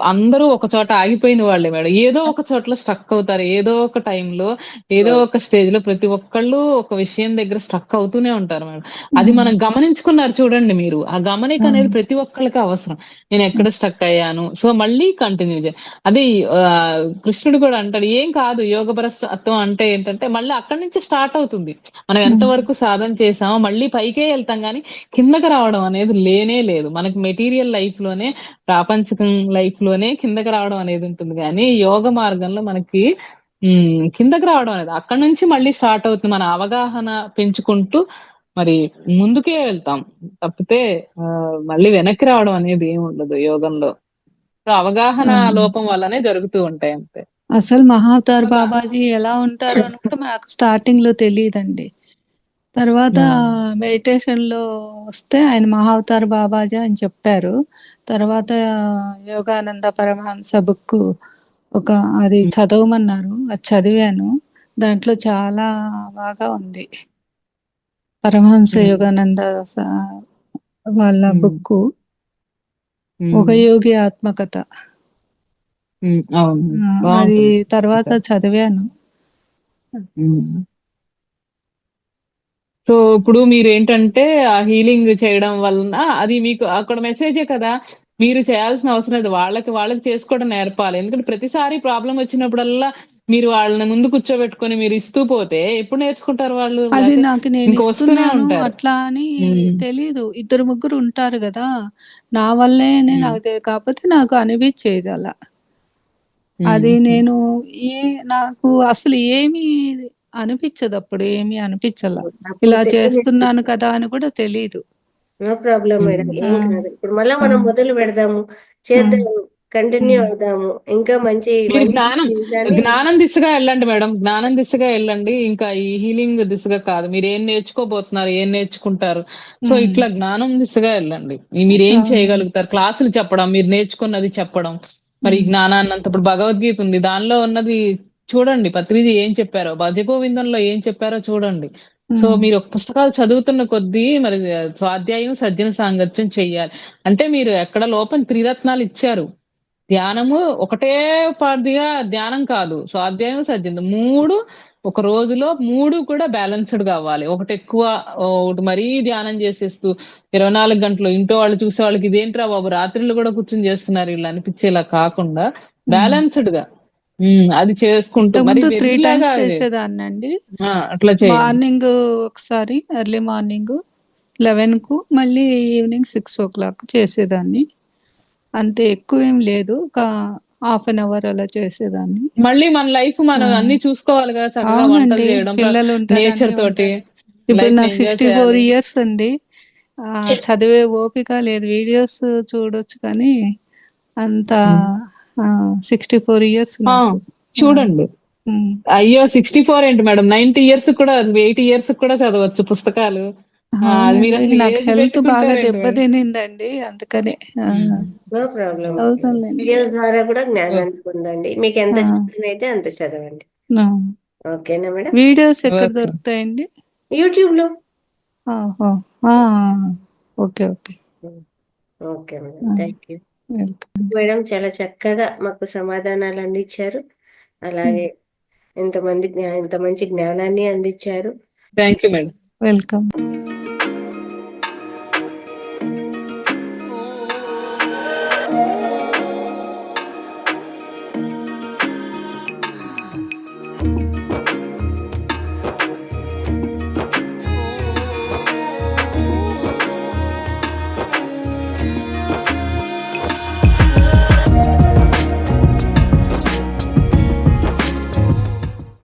అందరూ ఒక చోట ఆగిపోయిన వాళ్ళే మేడం. ఏదో ఒక చోట్ల స్ట్రక్ అవుతారు. ఏదో ఒక టైంలో ఏదో ఒక స్టేజ్ లో ప్రతి ఒక్కళ్ళు ఒక విషయం దగ్గర స్ట్రక్ అవుతూనే ఉంటారు మేడం. అది మనం గమనించుకున్నారు చూడండి మీరు. ఆ గమనిక అనేది ప్రతి ఒక్కళ్ళకి అవసరం. నేను ఎక్కడ స్ట్రక్ అయ్యాను, సో మళ్ళీ కంటిన్యూ చేయాలి. అది కృష్ణుడు కూడా అంటాడు, ఏం కాదు యోగ భ్రష్టత్వం అంటే ఏంటంటే మళ్ళీ అక్కడి నుంచి స్టార్ట్ అవుతుంది. మనం ఎంతవరకు సాధన చేసామో మళ్ళీ పైకే వెళ్తాం కానీ కిందకి రావడం అనేది లేనే లేదు. మనకి మెటీరియల్ లైఫ్ లోనే, ప్రాపంచికం లైఫ్ లోనే కిందకి రావడం అనేది ఉంటుంది. కానీ యోగ మార్గంలో మనకి కిందకి రావడం అనేది అక్కడ నుంచి మళ్ళీ స్టార్ట్ అవుతుంది. మన అవగాహన పెంచుకుంటూ మరి ముందుకే వెళ్తాం తప్పితే మళ్ళీ వెనక్కి రావడం అనేది ఏమి ఉండదు యోగంలో. సో, అవగాహన లోపం వల్లనే జరుగుతూ ఉంటాయి అంతే. అసలు మహావతార్ బాబాజీ ఎలా ఉంటారు అని కూడా నాకు స్టార్టింగ్ లో తెలియదండి. తర్వాత మెడిటేషన్ లో వస్తే ఆయన మహావతార్ బాబాజీ అని చెప్పారు. తర్వాత యోగానంద పరమహంస బుక్ అది చదవమన్నారు. అది చదివాను. దాంట్లో చాలా బాగా ఉంది. పరమహంస యోగానంద వాళ్ళ బుక్ ఒక యోగి ఆత్మకథ. అది తర్వాత చదివాను. సో, ఇప్పుడు మీరేంటంటే ఆ హీలింగ్ చేయడం వలన అది మీకు అక్కడ మెసేజే కదా, మీరు చేయాల్సిన అవసరం లేదు. వాళ్ళకి చేసుకోవడం నేర్పాలి. ఎందుకంటే ప్రతిసారి ప్రాబ్లం వచ్చినప్పుడల్లా మీరు వాళ్ళని ముందు కూర్చోబెట్టుకొని మీరు ఇస్తూ పోతే ఎప్పుడు నేర్చుకుంటారు వాళ్ళు? అది నాకు నేను ఇస్తున్నాను ఉంటారు. అట్లా అని తెలీదు. 2-3 ఉంటారు కదా, నా వల్లేనే నాకు కాకపోతే నాకు అనిపించేది అలా. అది నేను నాకు అసలు ఏమి అనిపించదు. అప్పుడు ఏమి అనిపించలా. ఇలా చేస్తున్నాను కదా అని కూడా తెలీదు. నో ప్రాబ్లం మేడం, ఏం కాదు. ఇప్పుడు మళ్ళా మనం మొదలు పెడదాము, చేద్దాము, కంటిన్యూ అవుదాము. ఇంకా మంచి జ్ఞానం దిశగా వెళ్ళండి మేడం. జ్ఞానం దిశగా వెళ్ళండి. ఇంకా ఈ హీలింగ్ దిశగా కాదు. మీరు ఏం నేర్చుకోబోతున్నారు, ఏం నేర్చుకుంటారు, సో ఇట్లా జ్ఞానం దిశగా వెళ్ళండి. మీరు ఏం చేయగలుగుతారు, క్లాసులు చెప్పడం, మీరు నేర్చుకున్నది చెప్పడం, మరి ఈ జ్ఞానాన్ని అంత ఇప్పుడు భగవద్గీత ఉంది, దానిలో ఉన్నది చూడండి, పత్రిజీ ఏం చెప్పారో, భజగోవిందంలో ఏం చెప్పారో చూడండి. సో మీరు ఒక పుస్తకాలు చదువుతున్న కొద్దీ మరి స్వాధ్యాయం సజ్జన సాంగత్యం చెయ్యాలి. అంటే మీరు ఎక్కడ లోపం త్రిరత్నాలు ఇచ్చారు. ధ్యానము ఒకటే పాటిగా ధ్యానం కాదు, స్వాధ్యాయం సజ్జన 3 ఒక రోజులో 3 కూడా బ్యాలెన్స్డ్ గా అవ్వాలి. ఒకటి ఎక్కువ ఒకటి మరీ ధ్యానం చేసేస్తూ 24 గంటలు ఇంట్లో వాళ్ళు చూసే వాళ్ళకి ఇదేంట్రా బాబు రాత్రులు కూడా కూర్చొని చేస్తున్నారు వీళ్ళు అనిపించేలా కాకుండా బ్యాలెన్స్డ్ గా అది చేసుకుంటూ మరి ఇంతకుముందు 3 వెర్రిలాగా టైమ్స్ అది చేసేదాన్నండి. అట్లా చేయండి. మార్నింగ్ ఒకసారి ఎర్లీ మార్నింగ్ 11కు, మళ్ళీ ఈవినింగ్ 6 o'clock చేసేదాన్ని. అంతే, ఎక్కువ ఏం లేదు, ఒక హాఫ్ అన్ అవర్ అలా చేసేదాన్ని. మళ్ళీ మన లైఫ్ మనం అన్ని చూసుకోవాలి కదా, చక్కగా వంటలు అవునండి, చేయడం, పిల్లలు ఉంటారు, నేచర్ అన్నీ తోటి ఉంటాయి. ఇప్పుడు లైఫ్ నాకు ఎంజాయ్ 64 చేయాలి. ఇయర్స్ అండి. చదివే ఓపిక లేదు. వీడియోస్ చూడొచ్చు కానీ అంత 64 ఇయర్స్ నాకు. చూడండి, అయ్యో 64 ఏంటి మేడం, 90 ఇయర్స్ కూడా 80 ఇయర్స్ కూడా చదవచ్చు పుస్తకాలు. మీరు అవునండి, అసలు నాకు ఏజ్ హెల్త్ బాగా పెట్టుకుంటారేంటి మేడం? దెబ్బతినిందండి, అందుకనే నో ప్రాబ్లం. అవుతుందండి. వీడియోస్ ద్వారా కూడా జ్ఞానాన్ని పొందండి. మీకు ఎంత చదువునైతే అంత చదవండి. ఓకేనా మేడం? వీడియోస్ ఎక్కడ దొరుకుతాయండి? యూట్యూబ్ లో. Okay okay okay madam, thank you madam. చాలా చక్కగా మాకు సమాధానాలు అందించారు. అలాగే ఇంత మంచి జ్ఞానాన్ని అందించారు. Thank you madam. వెల్కమ్.